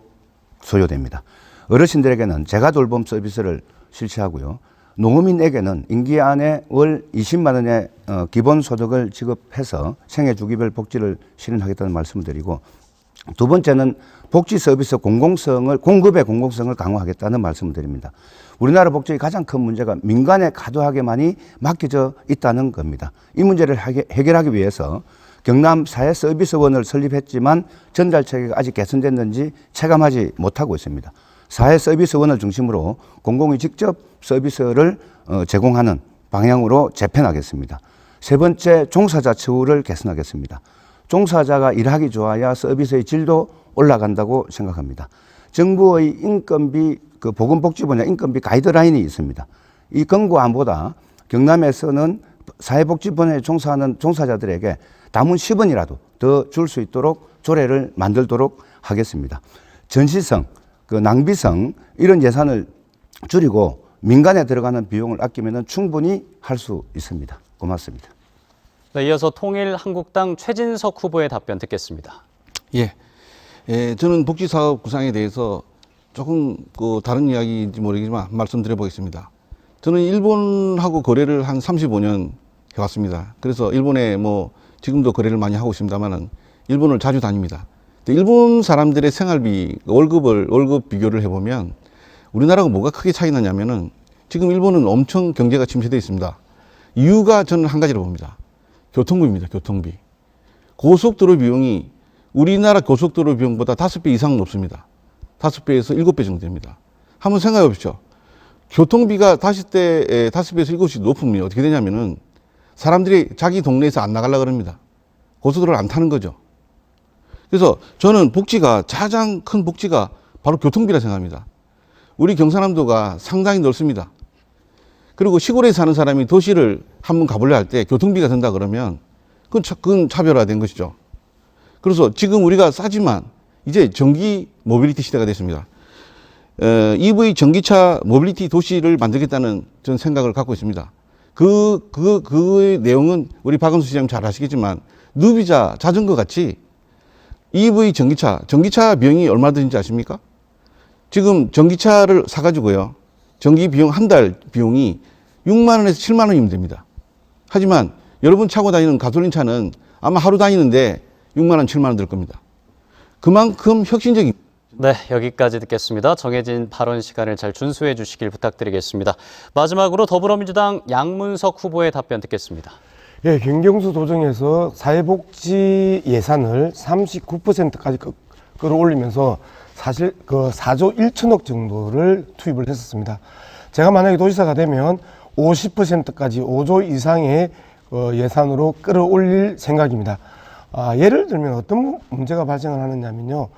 소요됩니다. 어르신들에게는 재가 돌봄 서비스를 실시하고요. 농어민에게는 임기 안에 월 20만 원의 기본소득을 지급해서 생애주기별 복지를 실현하겠다는 말씀을 드리고, 두 번째는 복지 서비스 공급의 공공성을 강화하겠다는 말씀을 드립니다. 우리나라 복지의 가장 큰 문제가 민간에 과도하게 많이 맡겨져 있다는 겁니다. 이 문제를 해결하기 위해서 경남 사회서비스원을 설립했지만 전달 체계가 아직 개선됐는지 체감하지 못하고 있습니다. 사회서비스원을 중심으로 공공이 직접 서비스를 제공하는 방향으로 재편하겠습니다. 세 번째, 종사자 처우를 개선하겠습니다. 종사자가 일하기 좋아야 서비스의 질도 올라간다고 생각합니다. 정부의 인건비, 보건복지 분야 인건비 가이드라인이 있습니다. 이 권고안보다 경남에서는 사회복지 분야에 종사하는 종사자들에게 담은 10원이라도 더 줄 수 있도록 조례를 만들도록 하겠습니다. 전시성, 낭비성 이런 예산을 줄이고 민간에 들어가는 비용을 아끼면 충분히 할 수 있습니다. 고맙습니다. 네, 이어서 통일한국당 최진석 후보의 답변 듣겠습니다. 저는 복지사업 구상에 대해서 조금 다른 이야기인지 모르겠지만 말씀드려보겠습니다. 저는 일본하고 거래를 한 35년 해왔습니다. 그래서 일본에 지금도 거래를 많이 하고 있습니다만은 일본을 자주 다닙니다. 일본 사람들의 생활비, 월급 비교를 해보면 우리나라하고 뭐가 크게 차이 나냐면은 지금 일본은 엄청 경제가 침체되어 있습니다. 이유가 저는 한 가지로 봅니다. 교통비입니다. 교통비. 고속도로 비용이 우리나라 고속도로 비용보다 5배 이상 높습니다. 5배에서 7배 정도 됩니다. 한번 생각해 보십시오. 교통비가 5배에서 7배 높으면 어떻게 되냐면은 사람들이 자기 동네에서 안 나가려고 합니다. 고속도로를 안 타는 거죠. 그래서 저는 가장 큰 복지가 바로 교통비라 생각합니다. 우리 경상남도가 상당히 넓습니다. 그리고 시골에 사는 사람이 도시를 한번 가보려 할 때 교통비가 든다 그러면 그건 차별화된 것이죠. 그래서 지금 우리가 싸지만 이제 전기 모빌리티 시대가 됐습니다. EV 전기차 모빌리티 도시를 만들겠다는 저는 생각을 갖고 있습니다. 그 내용은 우리 박은수 시장님 잘 아시겠지만 누비자 자전거 같이 EV 전기차 비용이 얼마 드는지 아십니까? 지금 전기차를 사가지고요. 전기 비용 한 달 비용이 6만 원에서 7만 원이면 됩니다. 하지만 여러분 타고 다니는 가솔린 차는 아마 하루 다니는데 6만 원, 7만 원 들 겁니다. 그만큼 혁신적인. 네, 여기까지 듣겠습니다. 정해진 발언 시간을 잘 준수해 주시길 부탁드리겠습니다. 마지막으로 더불어민주당 양문석 후보의 답변 듣겠습니다. 경경수 도정에서 사회복지 예산을 39%까지 끌어올리면서 사실 4조 1천억 정도를 투입을 했었습니다. 제가 만약에 도지사가 되면 50%까지 5조 이상의 예산으로 끌어올릴 생각입니다. 예를 들면 어떤 문제가 발생을 하느냐면요.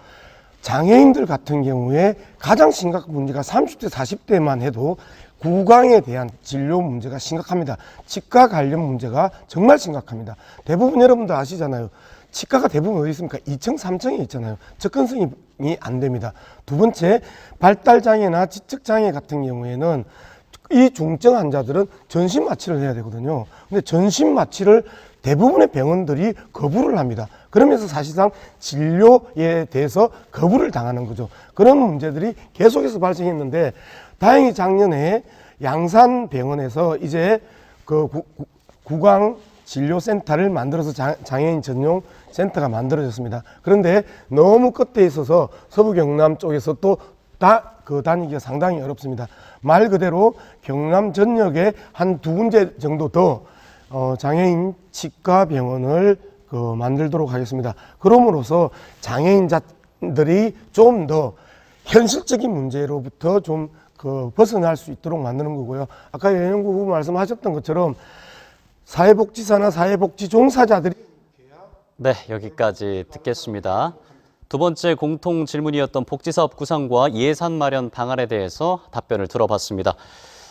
장애인들 같은 경우에 가장 심각한 문제가 30대, 40대만 해도 구강에 대한 진료 문제가 심각합니다. 치과 관련 문제가 정말 심각합니다. 대부분 여러분들 아시잖아요. 치과가 대부분 어디 있습니까? 2층, 3층에 있잖아요. 접근성이 안 됩니다. 두 번째, 발달장애나 지적장애 같은 경우에는 이 중증 환자들은 전신 마취를 해야 되거든요. 근데 전신 마취를 대부분의 병원들이 거부를 합니다. 그러면서 사실상 진료에 대해서 거부를 당하는 거죠. 그런 문제들이 계속해서 발생했는데 다행히 작년에 양산병원에서 이제 구강 진료센터를 만들어서 장애인 전용 센터가 만들어졌습니다. 그런데 너무 끝에 있어서 서부 경남 쪽에서 또 그 다니기가 상당히 어렵습니다. 말 그대로 경남 전역에 한 2군데 정도 더 장애인 치과 병원을 만들도록 하겠습니다. 그럼으로써 장애인들이 좀 더 현실적인 문제로부터 좀 벗어날 수 있도록 만드는 거고요. 아까 여영구 후보 말씀하셨던 것처럼 사회복지사나 사회복지 종사자들이 네, 여기까지 듣겠습니다. 두 번째 공통 질문이었던 복지사업 구상과 예산 마련 방안에 대해서 답변을 들어봤습니다.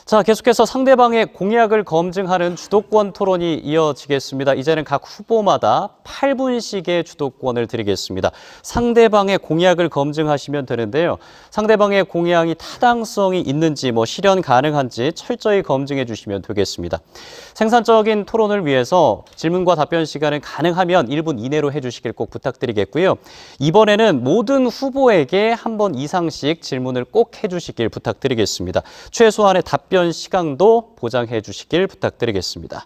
자, 계속해서 상대방의 공약을 검증하는 주도권 토론이 이어지겠습니다. 이제는 각 후보마다 8분씩의 주도권을 드리겠습니다. 상대방의 공약을 검증하시면 되는데요. 상대방의 공약이 타당성이 있는지, 실현 가능한지 철저히 검증해 주시면 되겠습니다. 생산적인 토론을 위해서 질문과 답변 시간은 가능하면 1분 이내로 해주시길 꼭 부탁드리겠고요. 이번에는 모든 후보에게 한 번 이상씩 질문을 꼭 해주시길 부탁드리겠습니다. 최소한의 답변 시간도 보장해 주시길 부탁드리겠습니다.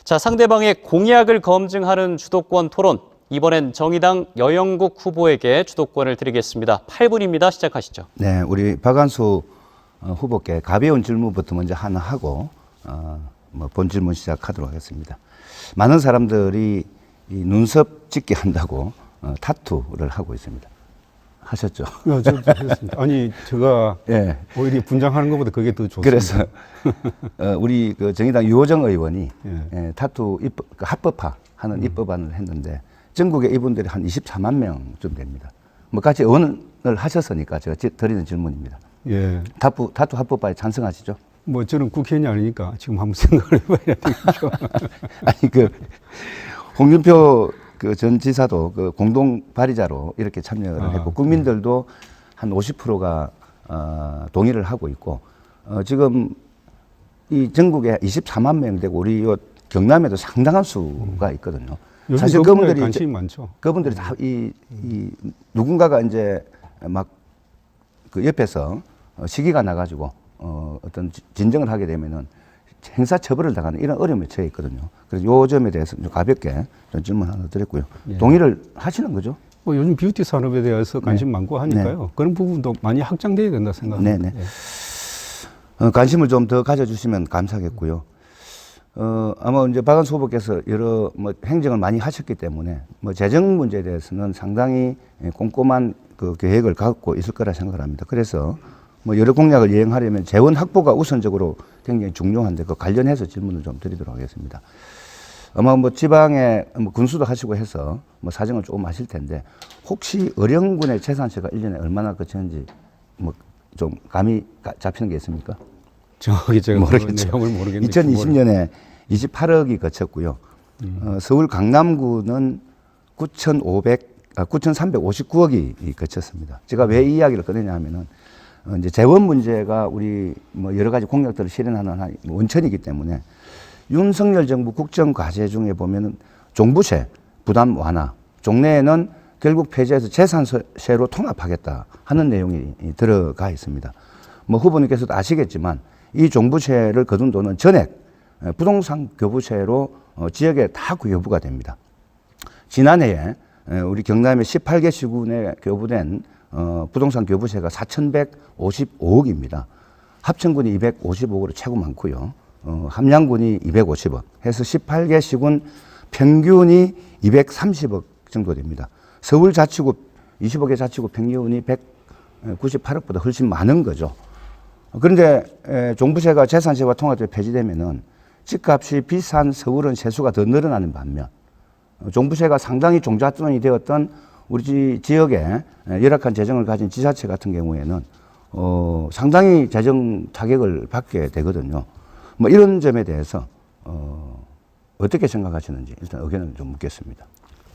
자, 상대방의 공약을 검증하는 주도권 토론. 이번엔 정의당 여영국 후보에게 주도권을 드리겠습니다. 8분입니다. 시작하시죠. 네, 우리 박한수 후보께 가벼운 질문부터 먼저 하나 하고 본 질문 시작하도록 하겠습니다. 많은 사람들이 이 눈썹 찢기 한다고 타투를 하고 있습니다. 하셨죠? 네, 저도 했습니다. 아니, 제가 예. 오히려 분장하는 것보다 그게 더 좋습니다. 그래서 우리 정의당 유호정 의원이 타투 합법화하는 입법안을 했는데 전국에 이분들이 한 24만 명쯤 됩니다. 같이 의원을 하셨으니까 제가 드리는 질문입니다. 예. 타투 합법화에 찬성하시죠? 저는 국회의원이 아니니까 지금 한번 생각을 해봐야 되겠죠. 아니, 홍준표 전 지사도 공동 발의자로 이렇게 참여를 했고 국민들도 한 50%가 동의를 하고 있고 지금 이 전국에 24만 명 되고 우리 경남에도 상당한 수가 있거든요. 사실 그분들이 관심이 많죠. 그분들이 다 누군가가 이제 막 옆에서 시기가 나가지고 어떤 진정을 하게 되면은 행사 처벌을 당하는 이런 어려움에 처해 있거든요. 그래서 요 점에 대해서 좀 가볍게 좀 질문 하나 드렸고요. 예. 동의를 하시는 거죠? 요즘 뷰티 산업에 대해서 관심 많고 하니까요. 네. 그런 부분도 많이 확장돼야 된다 생각합니다. 네네. 관심을 좀 더 가져주시면 감사하겠고요. 아마 이제 박한수 후보께서 여러 행정을 많이 하셨기 때문에 재정 문제에 대해서는 상당히 꼼꼼한 계획을 갖고 있을 거라 생각을 합니다. 그래서 여러 공약을 이행하려면 재원 확보가 우선적으로 굉장히 중요한데 관련해서 질문을 좀 드리도록 하겠습니다. 아마 지방에 군수도 하시고 해서 사정을 조금 아실 텐데 혹시 어령군의 재산세가 1년에 얼마나 거치는지 좀 감이 잡히는 게 있습니까? 정확히 제가 모르겠죠. 내용을 모르겠는데 2020년에 28억이 거쳤고요. 서울 강남구는 9,359억이 거쳤습니다. 제가 왜 이 이야기를 꺼내냐 하면은 이제 재원 문제가 우리 여러 가지 공약들을 실현하는 원천이기 때문에 윤석열 정부 국정 과제 중에 보면은 종부세 부담 완화, 종래에는 결국 폐지해서 재산세로 통합하겠다 하는 내용이 들어가 있습니다. 후보님께서도 아시겠지만 이 종부세를 거둔 돈은 전액 부동산 교부세로 지역에 다 교부가 됩니다. 지난해에 우리 경남의 18개 시군에 교부된 부동산 교부세가 4,155억입니다. 합천군이 255억으로 최고 많고요. 함양군이 250억 해서 18개 시군 평균이 230억 정도 됩니다. 서울자치구 25개 자치구 평균이 198억보다 훨씬 많은 거죠. 그런데 종부세가 재산세와 통합되어 폐지되면은 집값이 비싼 서울은 세수가 더 늘어나는 반면 종부세가 상당히 종잣돈이 되었던 우리 지역에 열악한 재정을 가진 지자체 같은 경우에는 상당히 재정 타격을 받게 되거든요. 이런 점에 대해서 어떻게 생각하시는지 일단 의견을 좀 묻겠습니다.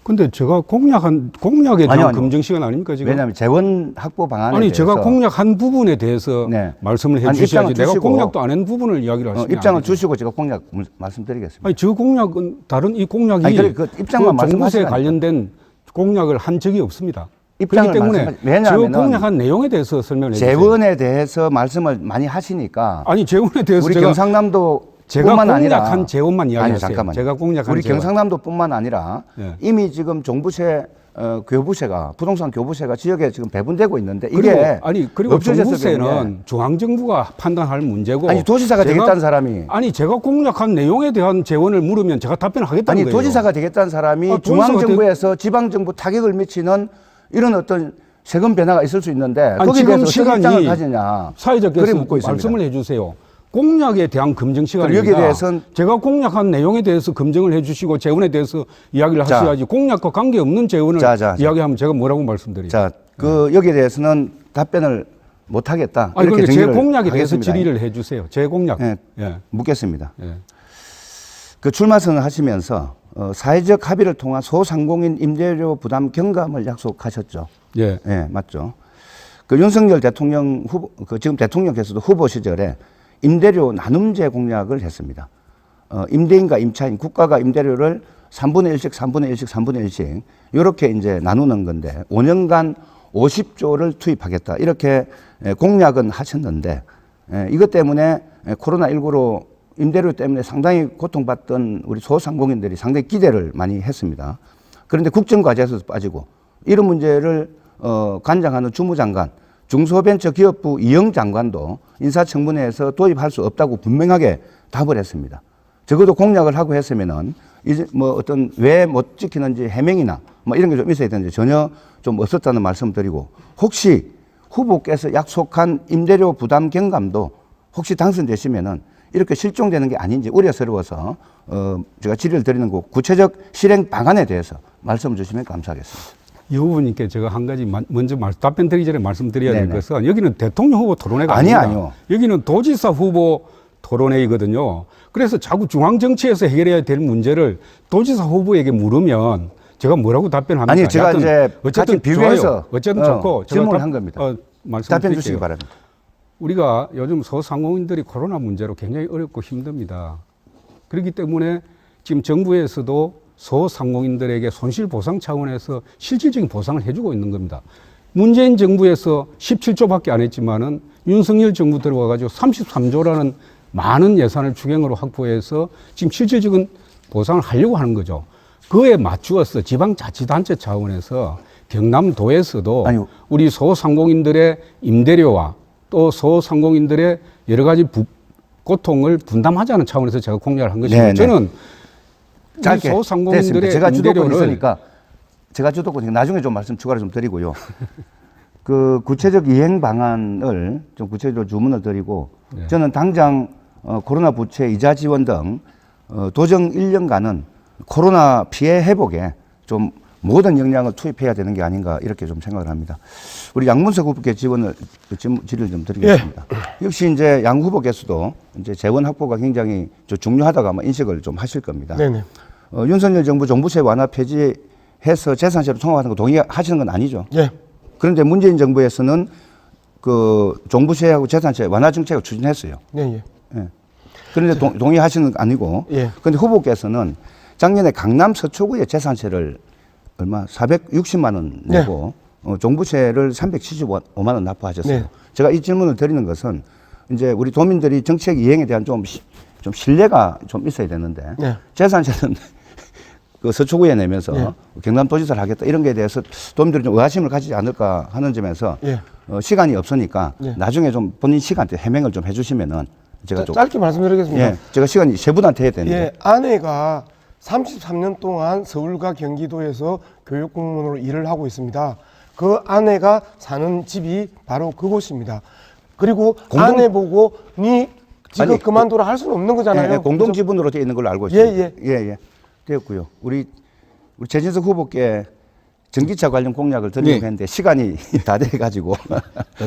근데 제가 공약에 대한 검증 시간 아닙니까 지금? 왜냐하면 재원 확보 방안에 아니 대해서 제가 공약한 부분에 대해서 말씀을 해주셔야지 내가 공약도 안 한 부분을 이야기를 하시면 입장을 주시고 제가 공약 말씀드리겠습니다. 아니 저 공약은 다른 이 공약이 입장만 종부세에 관련된 공약을 한 적이 없습니다. 그렇기 때문에 저 공약한 내용에 대해서 설명해 주세요. 재원에 대해서 말씀을 많이 하시니까 아니 재원에 대해서 우리 제가 경상남도 제가 뿐만 공약한 아니라 재원만 이야기했어요. 잠깐만요. 제가 공약한 우리 재원. 경상남도뿐만 아니라 예. 이미 지금 종부세 교부세가 부동산 교부세가 지역에 지금 배분되고 있는데 그리고 이게 그리고 없어졌을 정부세는 경우에 중앙 정부가 판단할 문제고 아니 도지사가 되겠다는 사람이 제가 공약한 내용에 대한 재원을 물으면 제가 답변을 하겠다는 아니 거예요. 도지사가 되겠다는 사람이 도지사가 중앙정부에서 지방정부 타격을 미치는 이런 어떤 세금 변화가 있을 수 있는데 아니, 거기에 지금 대해서 어떤 입장을 시간이 가지냐 사회자께서 그래 묻고 있습니다. 말씀을 해주세요. 공약에 대한 검증 시간입니다. 여기에 대해서는 제가 공약한 내용에 대해서 검증을 해주시고 재원에 대해서 이야기를 자. 하셔야지 공약과 관계없는 재원을 이야기하면 제가 뭐라고 말씀드려요. 자, 여기에 대해서는 답변을 못 하겠다. 아니, 이렇게 그런데 제 정리를 공약에 대해서 하겠습니다. 질의를 해주세요. 제 공약. 예, 예. 묻겠습니다. 예. 그 출마선을 하시면서 사회적 합의를 통한 소상공인 임대료 부담 경감을 약속하셨죠. 예. 예, 맞죠. 그 윤석열 대통령 후보, 지금 대통령께서도 후보 시절에 임대료 나눔제 공약을 했습니다. 임대인과 임차인, 국가가 임대료를 3분의 1씩, 3분의 1씩, 3분의 1씩 이렇게 이제 나누는 건데 5년간 50조를 투입하겠다. 이렇게 공약은 하셨는데 이것 때문에 코로나19로 임대료 때문에 상당히 고통받던 우리 소상공인들이 상당히 기대를 많이 했습니다. 그런데 국정과제에서도 빠지고 이런 문제를 관장하는 주무장관, 중소벤처기업부 이영 장관도 인사청문회에서 도입할 수 없다고 분명하게 답을 했습니다. 적어도 공약을 하고 했으면은 이제 뭐 어떤 왜 못 지키는지 해명이나 뭐 이런 게 좀 있어야 되는데 전혀 좀 없었다는 말씀 드리고 혹시 후보께서 약속한 임대료 부담 경감도 혹시 당선되시면은 이렇게 실종되는 게 아닌지 우려스러워서 제가 질의를 드리는 거 구체적 실행 방안에 대해서 말씀 주시면 감사하겠습니다. 이 후보님께 제가 한 가지 먼저 답변 드리기 전에 말씀드려야 될 네네. 것은 여기는 대통령 후보 토론회가 아니요, 아닙니다. 아니요. 여기는 도지사 후보 토론회이거든요. 그래서 자꾸 중앙정치에서 해결해야 될 문제를 도지사 후보에게 물으면 제가 뭐라고 답변합니까? 아니 제가 여하튼 이제 어쨌든 같이 비교해서 좋아요. 어쨌든 좋고 질문을 한 겁니다. 답변 주시기 말씀드릴게요. 바랍니다. 우리가 요즘 소상공인들이 코로나 문제로 굉장히 어렵고 힘듭니다. 그렇기 때문에 지금 정부에서도 소상공인들에게 손실보상 차원에서 실질적인 보상을 해주고 있는 겁니다. 문재인 정부에서 17조밖에 안 했지만은 윤석열 정부 들어와가지고 33조라는 많은 예산을 추경으로 확보해서 지금 실질적인 보상을 하려고 하는 거죠. 그에 맞추어서 지방자치단체 차원에서 경남도에서도 아니, 우리 소상공인들의 임대료와 또 소상공인들의 여러 가지 고통을 분담하자는 차원에서 제가 공약을 한 것이고 네네. 저는 짧게 소상공인들의 됐습니다. 제가 주도권이 임대료를 있으니까 제가 주도권이 나중에 좀 말씀 추가로 좀 드리고요. 그 구체적 이행 방안을 좀 구체적으로 주문을 드리고 네. 저는 당장 코로나 부채 이자 지원 등 도정 1년간은 코로나 피해 회복에 좀 모든 역량을 투입해야 되는 게 아닌가 이렇게 좀 생각을 합니다. 우리 양문석 후보께 질의를 좀 드리겠습니다. 역시 이제 양 후보께서도 이제 재원 확보가 굉장히 중요하다고 아마 인식을 좀 하실 겁니다. 네네. 윤석열 정부 종부세 완화 폐지해서 재산세로 통합하는 거 동의하시는 건 아니죠? 예. 그런데 문재인 정부에서는 그 종부세하고 재산세 완화 정책을 추진했어요. 네, 예. 예. 그런데 동의하시는 건 아니고. 예. 그런데 후보께서는 작년에 강남 서초구에 재산세를 얼마 460만 원 내고 종부세를 375만 원 납부하셨어요. 네. 제가 이 질문을 드리는 것은 이제 우리 도민들이 정책 이행에 대한 좀 신뢰가 좀 있어야 되는데 네. 재산세는 그 서초구에 내면서 네. 경남도지사를 하겠다 이런 게 대해서 도민들이 좀 의아심을 가지지 않을까 하는 점에서 예. 시간이 없으니까 예. 나중에 좀 본인 시간대 해명을 좀 해주시면은 제가 좀 짧게 말씀드리겠습니다. 예, 제가 시간이 세 분한테 해야 되는데 예, 아내가 33년 동안 서울과 경기도에서 교육공무원으로 일을 하고 있습니다. 그 아내가 사는 집이 바로 그곳입니다. 그리고 아내 보고 니 직업 아니, 그만두라 할 수는 없는 거잖아요. 예, 공동 지분으로 되어 있는 걸로 알고 있습니다. 예. 되었고요. 우리 최진석 후보께 전기차 관련 공약을 드리려고 했는데 시간이 다 돼가지고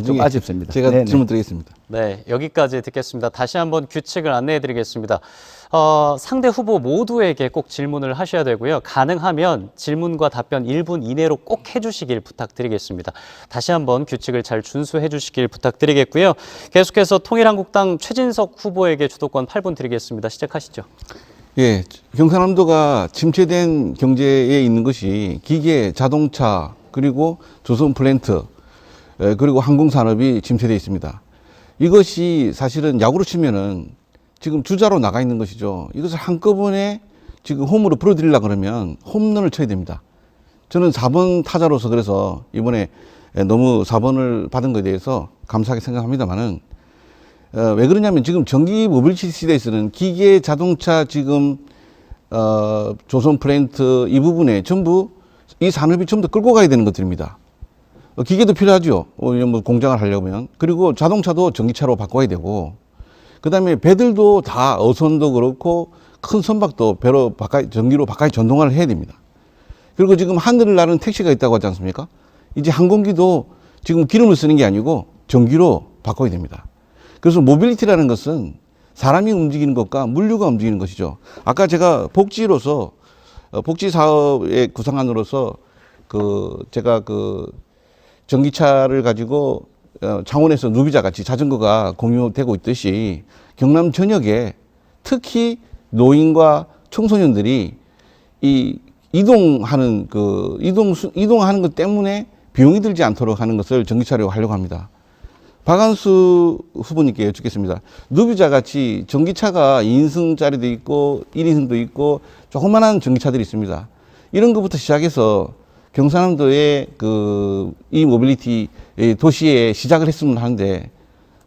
좀 아쉽습니다. 제가 네네. 질문 드리겠습니다. 네, 여기까지 듣겠습니다. 다시 한번 규칙을 안내해 드리겠습니다. 상대 후보 모두에게 꼭 질문을 하셔야 되고요. 가능하면 질문과 답변 1분 이내로 꼭 해주시길 부탁드리겠습니다. 다시 한번 규칙을 잘 준수해 주시길 부탁드리겠고요. 계속해서 통일한국당 최진석 후보에게 주도권 8분 드리겠습니다. 시작하시죠. 예, 경상남도가 침체된 경제에 있는 것이 기계, 자동차, 그리고 조선 플랜트, 그리고 항공산업이 침체되어 있습니다. 이것이 사실은 야구로 치면은 지금 주자로 나가 있는 것이죠. 이것을 한꺼번에 지금 홈으로 불어들이려고 그러면 홈런을 쳐야 됩니다. 저는 4번 타자로서 그래서 이번에 너무 4번을 받은 것에 대해서 감사하게 생각합니다만은 왜 그러냐면 지금 전기 모빌리티 시대에서는 기계, 자동차 지금 조선 플랜트 이 부분에 전부 이 산업이 전부 다 끌고 가야 되는 것들입니다. 기계도 필요하죠. 뭐 공장을 하려면. 그리고 자동차도 전기차로 바꿔야 되고, 그 다음에 배들도 다 어선도 그렇고 큰 선박도 배로 전기로 바깥에 전동화를 해야 됩니다. 그리고 지금 하늘을 나는 택시가 있다고 하지 않습니까? 이제 항공기도 지금 기름을 쓰는 게 아니고 전기로 바꿔야 됩니다. 그래서 모빌리티라는 것은 사람이 움직이는 것과 물류가 움직이는 것이죠. 아까 제가 복지로서 복지 사업의 구상안으로서 제가 전기차를 가지고 창원에서 누비자 같이 자전거가 공유되고 있듯이 경남 전역에 특히 노인과 청소년들이 이동하는 것 때문에 비용이 들지 않도록 하는 것을 전기차로 하려고 합니다. 박한수 후보님께 여쭙겠습니다. 누비자 같이 전기차가 2인승짜리도 있고 1인승도 있고 조그만한 전기차들이 있습니다. 이런 것부터 시작해서 경상남도의 이 모빌리티 도시에 시작을 했으면 하는데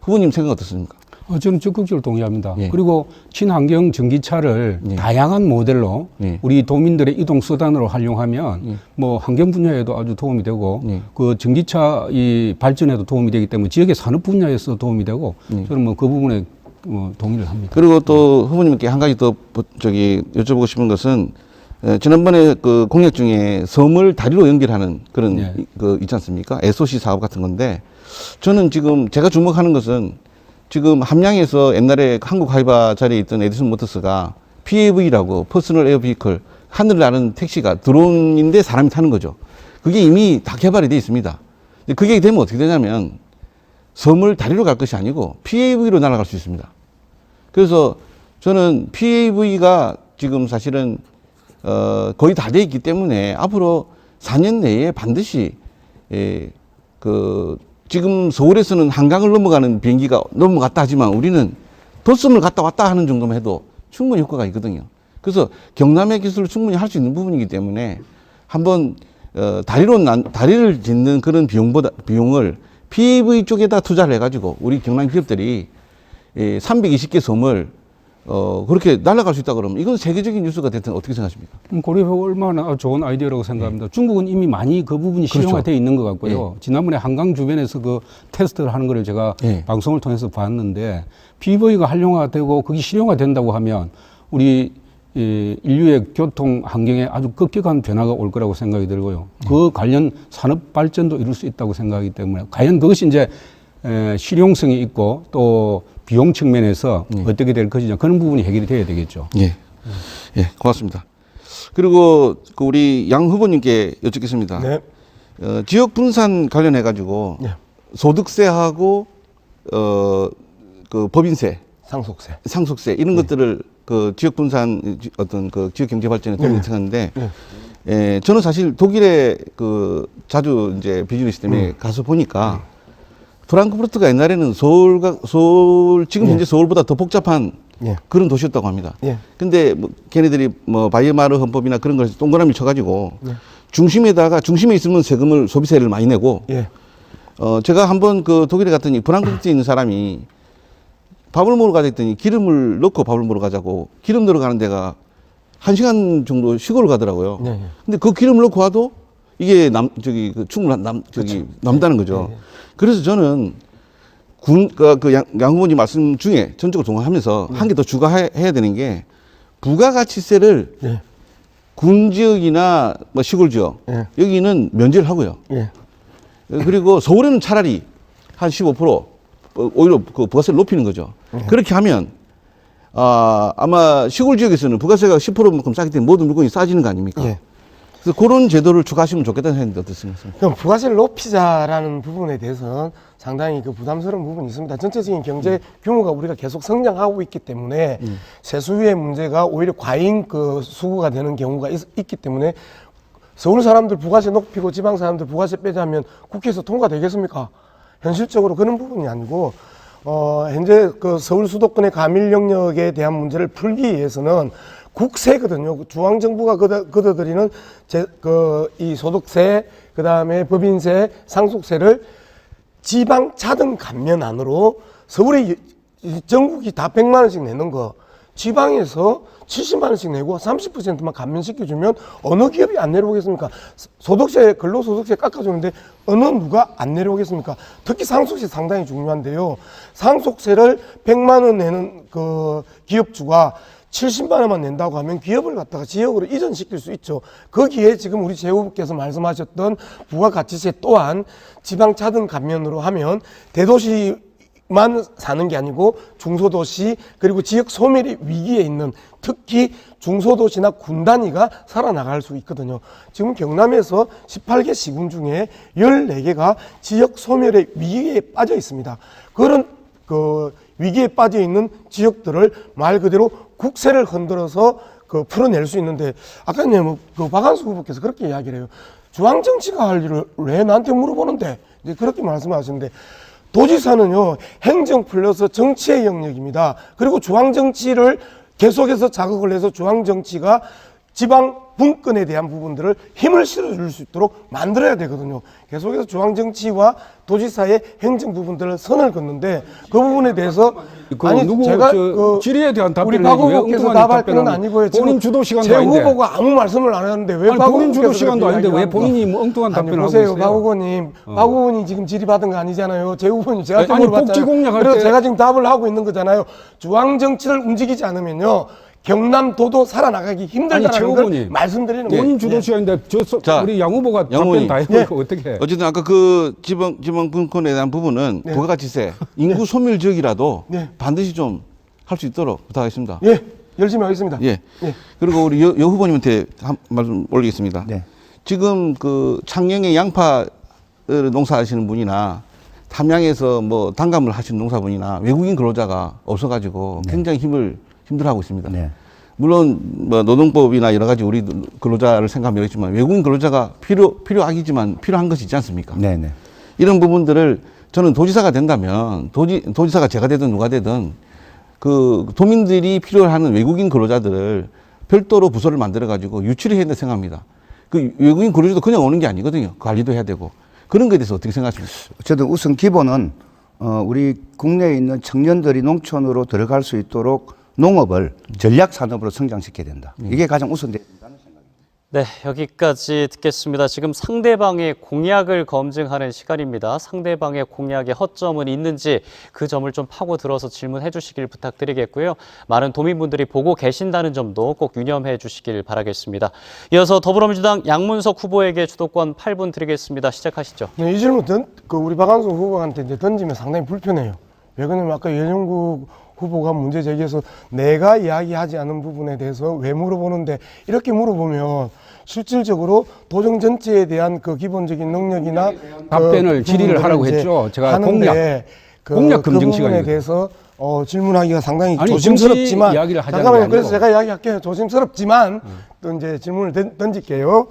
후보님 생각 어떻습니까? 저는 적극적으로 동의합니다. 예. 그리고 친환경 전기차를 예. 다양한 모델로 예. 우리 도민들의 이동 수단으로 활용하면 뭐 환경 분야에도 아주 도움이 되고 그 전기차 이 발전에도 도움이 되기 때문에 지역의 산업 분야에서 도움이 되고 저는 뭐 그 부분에 동의를 합니다. 그리고 또 후보님께 한 가지 더 여쭤보고 싶은 것은 지난번에 그 공약 중에 섬을 다리로 연결하는 그런 있지 않습니까? SOC 사업 같은 건데 저는 지금 제가 주목하는 것은 지금 함양에서 옛날에 한국 하이바 자리에 있던 에디슨 모터스가 PAV라고 퍼스널 에어 비클 하늘을 나는 택시가 드론인데 사람이 타는 거죠. 그게 이미 다 개발이 되어 있습니다. 그게 되면 어떻게 되냐면 섬을 다리로 갈 것이 아니고 PAV로 날아갈 수 있습니다. 그래서 저는 PAV가 지금 사실은 거의 다 되어 있기 때문에 앞으로 4년 내에 반드시 지금 서울에서는 한강을 넘어가는 비행기가 넘어갔다 하지만 우리는 도섬을 갔다 왔다 하는 정도만 해도 충분히 효과가 있거든요. 그래서 경남의 기술을 충분히 할 수 있는 부분이기 때문에 한번 다리를 짓는 그런 비용을 PAV 쪽에다 투자를 해가지고 우리 경남 기업들이 320개 섬을 그렇게 날아갈 수 있다 그러면 이건 세계적인 뉴스가 됐든 어떻게 생각하십니까? 고려해보고 얼마나 좋은 아이디어라고 생각합니다. 중국은 이미 많이 그 부분이 실용화되어 있는 것 같고요. 지난번에 한강 주변에서 그 테스트를 하는 거를 제가 방송을 통해서 봤는데 PAV가 활용화되고 그게 실용화된다고 하면 우리 인류의 교통 환경에 아주 급격한 변화가 올 거라고 생각이 들고요. 그 관련 산업 발전도 이룰 수 있다고 생각하기 때문에 과연 그것이 이제 실용성이 있고 또 비용 측면에서 어떻게 될 것이냐 그런 부분이 해결이 돼야 되겠죠. 예, 고맙습니다. 그리고 우리 양 후보님께 여쭙겠습니다. 네. 지역 분산 관련해 가지고 소득세하고 그 법인세, 상속세 이런 것들을 그 지역 분산 어떤 그 지역 경제 발전에 도움이 생겼는데 저는 사실 독일에 자주 이제 비즈니스 때문에 가서 보니까. 프랑크푸르트가 옛날에는 서울 지금 현재 서울보다 더 복잡한 그런 도시였다고 합니다. 근데 걔네들이 바이에마르 헌법이나 그런 걸 동그라미 쳐가지고 중심에 있으면 소비세를 많이 내고 제가 한번 독일에 갔더니 프랑크푸르트에 있는 사람이 밥을 먹으러 가자 했더니 기름을 넣고 밥을 먹으러 가자고 기름 넣으러 가는 데가 1시간 정도 시골을 가더라고요. 근데 그 기름을 넣고 와도 이게 남다는 거죠. 그래서 저는 양 후보님 말씀 중에 전적으로 동의하면서 한 개 더 추가해야 되는 게 부가가치세를 군 지역이나 시골 지역 여기는 면제를 하고요. 그리고 서울에는 차라리 한 15% 오히려 그 부가세를 높이는 거죠. 그렇게 하면 아마 시골 지역에서는 부가세가 10%만큼 싸기 때문에 모든 물건이 싸지는 거 아닙니까? 그래서 그런 제도를 추가하시면 좋겠다는 생각인데 어떻습니까? 그럼 부가세를 높이자라는 부분에 대해서는 상당히 부담스러운 부분이 있습니다. 전체적인 경제 규모가 우리가 계속 성장하고 있기 때문에 세수의 문제가 오히려 과잉 수구가 되는 경우가 있기 때문에 서울 사람들 부가세 높이고 지방 사람들 부가세 빼자면 국회에서 통과되겠습니까? 현실적으로 그런 부분이 아니고 현재 그 서울 수도권의 가밀 영역에 대한 문제를 풀기 위해서는 국세거든요. 중앙정부가 걷어들이는 이 소득세, 그 다음에 법인세, 상속세를 지방 차등 감면안으로 서울에 전국이 다 100만 원씩 내는 거 지방에서 70만 원씩 내고 30%만 감면시켜주면 어느 기업이 안 내려오겠습니까? 소득세, 근로소득세 깎아주는데 어느 누가 안 내려오겠습니까? 특히 상속세 상당히 중요한데요. 상속세를 100만 원 내는 그 기업주가 70만 원만 낸다고 하면 기업을 갖다가 지역으로 이전시킬 수 있죠. 거기에 지금 우리 제 후보께서 말씀하셨던 부가가치세 또한 지방 차등 감면으로 하면 대도시 만 사는 게 아니고 중소도시 그리고 지역 소멸의 위기에 있는 특히 중소도시나 군 단위가 살아나갈 수 있거든요. 지금 경남에서 18개 시군 중에 14개가 지역 소멸의 위기에 빠져 있습니다. 그런 그 위기에 빠져 있는 지역들을 말 그대로 국세를 흔들어서 풀어낼 수 있는데 아까 그 박한수 후보께서 그렇게 이야기를 해요. 중앙정치가 할 일을 왜 나한테 물어보는데 이제 그렇게 말씀하시는데 도지사는요, 행정 플러스 정치의 영역입니다. 그리고 중앙정치를 계속해서 자극을 해서 중앙정치가 지방 분권에 대한 부분들을 힘을 실어줄 수 있도록 만들어야 되거든요. 계속해서 중앙정치와 도지사의 행정 부분들을 선을 긋는데 그 부분에 대해서 제가 질의에 대한 답변을 우리 박 후보께서 답할 건 아니고요. 본인 주도 시간도 제 아닌데. 후보가 아무 말씀을 안 하는데 왜 박 본인 주도 후보께서 시간도 아닌데 왜 본인이 뭐 엉뚱한 답변을 하고 있어요? 박 후보님, 박 후보님 지금 질의받은 거 아니잖아요. 제 후보님 제가 아니, 복지 공약할 그래서 때 제가 지금 답을 하고 있는 거잖아요. 중앙정치를 움직이지 않으면요. 경남도도 살아나가기 힘들다는 걸 말씀드리는 거예요. 본인 주도 시간인데 우리 양 후보가 답변 다 해보고 어떻게 해? 어쨌든 아까 그 지방 분권에 대한 부분은 부가가치세 인구 소멸 지역이라도 반드시 좀 할 수 있도록 부탁하겠습니다. 예, 열심히 하겠습니다. 예. 그리고 우리 여 후보님한테 한 말씀 올리겠습니다. 지금 그 창녕에 양파 농사하시는 분이나 담양에서 뭐 단감을 하시는 농사분이나 외국인 근로자가 없어가지고 굉장히 힘들어하고 있습니다. 물론 뭐 노동법이나 여러 가지 우리 근로자를 생각하면 있지만 외국인 근로자가 필요한 것이 있지 않습니까? 이런 부분들을 저는 도지사가 된다면 도지사가 제가 되든 누가 되든 그 도민들이 필요하는 외국인 근로자들을 별도로 부서를 만들어 가지고 유치를 해야 된다 생각합니다. 그 외국인 근로자도 그냥 오는 게 아니거든요. 관리도 해야 되고 그런 거에 대해서 어떻게 생각하십니까? 저도 우선 기본은 우리 국내에 있는 청년들이 농촌으로 들어갈 수 있도록 농업을 전략 산업으로 성장시켜야 된다. 이게 가장 우선돼야 된다는 생각입니다. 네, 여기까지 듣겠습니다. 지금 상대방의 공약을 검증하는 시간입니다. 상대방의 공약에 허점은 있는지 그 점을 좀 파고들어서 질문해 주시길 부탁드리겠고요. 많은 도민분들이 보고 계신다는 점도 꼭 유념해 주시길 바라겠습니다. 이어서 더불어민주당 양문석 후보에게 주도권 8분 드리겠습니다. 시작하시죠. 네, 이 질문 우리 박한수 후보한테 이제 던지면 상당히 불편해요. 왜 그러냐면 아까 연영국 후보가 문제 제기해서 내가 이야기하지 않은 부분에 대해서 왜 물어보는데 이렇게 물어보면 실질적으로 도정 전체에 대한 그 기본적인 능력이나 답변을 질의를 하라고 했죠. 제가 공약 검증 시간에 대해서 질문하기가 상당히 조심스럽지만 잠깐만요. 그래서 제가 이야기할게요. 조심스럽지만 또 이제 질문을 던질게요.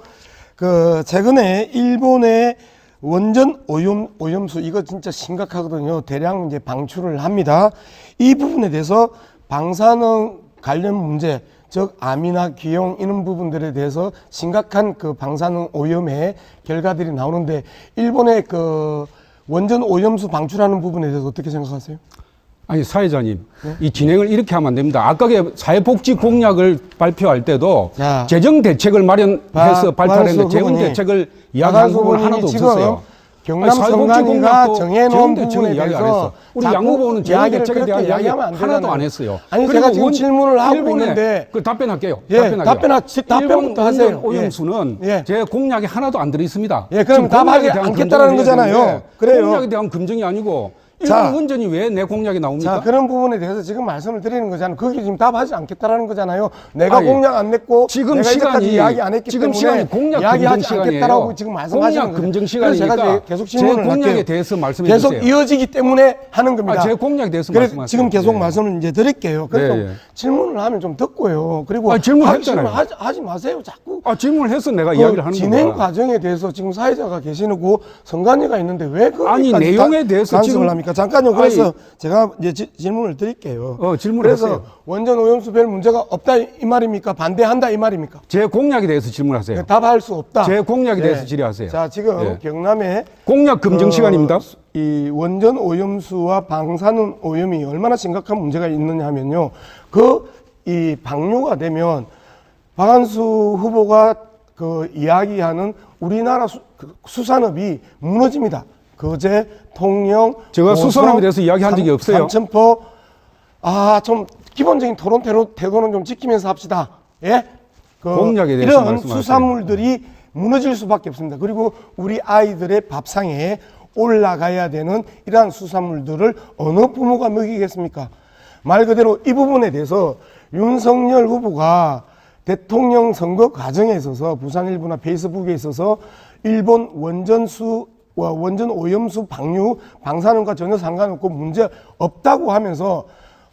최근에 일본의 원전 오염수 이거 진짜 심각하거든요. 대량 이제 방출을 합니다. 이 부분에 대해서 방사능 관련 문제, 즉 암이나 기용 이런 부분들에 대해서 심각한 그 방사능 오염의 결과들이 나오는데 일본의 그 원전 오염수 방출하는 부분에 대해서 어떻게 생각하세요? 아니 사회자님, 이 진행을 이렇게 하면 안 됩니다. 아까 사회복지 공약을 발표할 때도 재정 대책을 마련해서 발표를 했는데 재정 대책을 이야기한 부분 하나도 없었어요. 경남 선관위가 정해놓은 부분에 대해서 우리 양 후보는 재정 대책에 대한 이야기 하나도 안 했어요. 아니 제가 지금 질문을 하고 있는데 답변할게요. 답변부터 하세요. 일본 오염수는 제 공약에 하나도 안 들어 있습니다. 그럼 답하지 않겠다라는 거잖아요. 그래요. 공약에 대한 검증이 아니고 일본 원전이 왜 내 공약에 나옵니까? 그런 부분에 대해서 지금 말씀을 드리는 거잖아요. 거기 지금 답하지 않겠다라는 거잖아요. 내가 공약 안 냈고 지금 내가 시간이 이야기 안 했기 지금 때문에 시간이 공약 이야기하지 검증 않겠다라고 시간이에요. 지금 말씀하시는 공약 검증 시간이니까 제가 계속 제 질문을 공약에 할게요. 대해서 말씀해 계속 주세요. 이어지기 때문에 하는 겁니다. 제 공약에 대해서 그래서 말씀하세요. 지금 계속 말씀을 이제 드릴게요. 그래서 질문을 하면 좀 듣고요. 그리고 질문했잖아요. 하지 마세요. 자꾸 질문을 해서 내가 이야기를 하는 진행 거야. 과정에 대해서 지금 사회자가 계시고 선관위가 있는데 왜 아니 내용에 대해서 지금 아닙니까? 잠깐요. 그래서 제가 이제 질문을 드릴게요. 질문하세요. 그래서 원전 오염수 별 문제가 없다 이 말입니까? 반대한다 이 말입니까? 제 공약에 대해서 질문하세요. 답할 수 없다. 제 공약에 네. 대해서 질의하세요. 자, 지금 네. 경남에 공약 검증 시간입니다. 이 원전 오염수와 방사능 오염이 얼마나 심각한 문제가 있느냐 하면요. 이 방류가 되면 박한수 후보가 이야기하는 우리나라 수산업이 무너집니다. 거제, 통영, 제가 고성, 수산업에 대해서 이야기한 적이 없어요. 삼천포. 좀 기본적인 토론 태도는 좀 지키면서 합시다. 예? 공약에 대해서 이런 말씀하세요. 수산물들이 무너질 수밖에 없습니다. 그리고 우리 아이들의 밥상에 올라가야 되는 이러한 수산물들을 어느 부모가 먹이겠습니까? 말 그대로 이 부분에 대해서 윤석열 후보가 대통령 선거 과정에 있어서 부산일보나 페이스북에 있어서 일본 원전 오염수 방류, 방사능과 전혀 상관없고 문제 없다고 하면서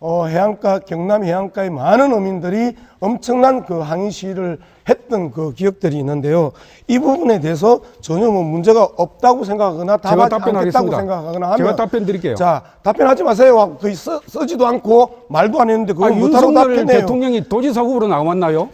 해안가, 경남 해안가의 많은 어민들이 엄청난 항의 시위를 했던 기억들이 있는데요. 이 부분에 대해서 전혀 문제가 없다고 생각하거나 제가 답하지 않겠다고 답변하겠습니다. 생각하거나 하면 제가 답변 드릴게요. 자, 답변하지 마세요. 거의 쓰지도 않고 말도 안 했는데 그걸 못하라고 윤석열 답변해요. 대통령이 도지사 후보로 나왔나요?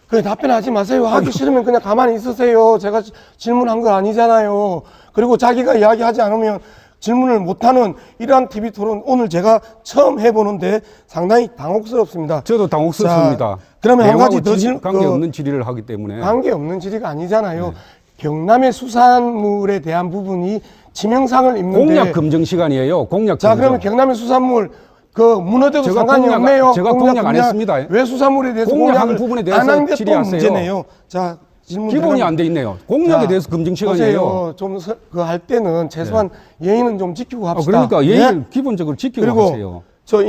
그래, 답변하지 마세요. 하기 싫으면 그냥 가만히 있으세요. 제가 질문한 거 아니잖아요. 그리고 자기가 이야기하지 않으면 질문을 못하는 이러한 TV 토론 오늘 제가 처음 해보는데 상당히 당혹스럽습니다. 저도 당혹스럽습니다. 자, 그러면 한 가지 더 관계없는 질의를 하기 때문에. 관계없는 질의가 아니잖아요. 경남의 수산물에 대한 부분이 치명상을 입는데 공약 검증 시간이에요. 공약 자, 검증. 그러면 경남의 수산물 무너져도 제가 상관이 공약, 없네요. 제가 공약 안 했습니다. 왜 수산물에 대해서 공약한 공약을 부분에 대해서 안 한 게 또 질의하세요. 문제네요. 자, 질문 기본이 안 돼 있네요. 공약에 대해서 검증 시간이에요. 보세요. 좀 할 때는 최소한 예의는 좀 지키고 합시다. 그러니까 예의를 예? 기본적으로 지키고 그리고 하세요. 저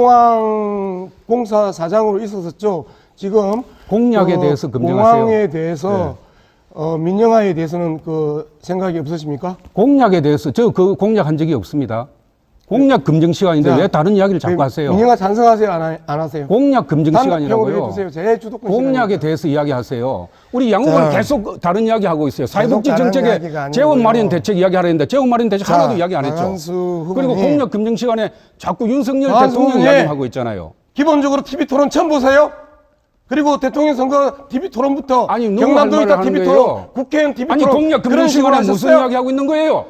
인천공항 공사 사장으로 있었었죠. 지금 공약에 대해서 검증하세요. 공항에 대해서 민영화에 대해서는 생각이 없으십니까? 공약에 대해서 저 공약한 적이 없습니다. 공약 검증 시간인데 자, 왜 다른 이야기를 자꾸 하세요? 민영화 찬성하세요? 안 하세요? 공약 검증 단독평으로 시간이라고요. 해주세요. 제 주도권 공약에 시간이니까. 대해서 이야기하세요. 우리 양 후보는 자, 계속 다른 이야기 하고 있어요. 사회복지 다른 정책에 이야기가 아니고요. 재원 마련 대책 이야기하려는데 재원 마련 대책 자, 하나도 이야기 안 했죠. 박한수 후보님. 그리고 공약 검증 시간에 자꾸 윤석열 박한수 대통령 후보님. 이야기하고 있잖아요. 기본적으로 TV 토론 처음 보세요? 그리고 대통령 선거 TV 토론부터 아니, 누구 경남도 할 있다 말을 TV 하는 토론, 거예요? 국회의원 TV 아니 토론 공약 검증 그런 식으로 시간에 무슨 하셨어요? 이야기 하고 있는 거예요?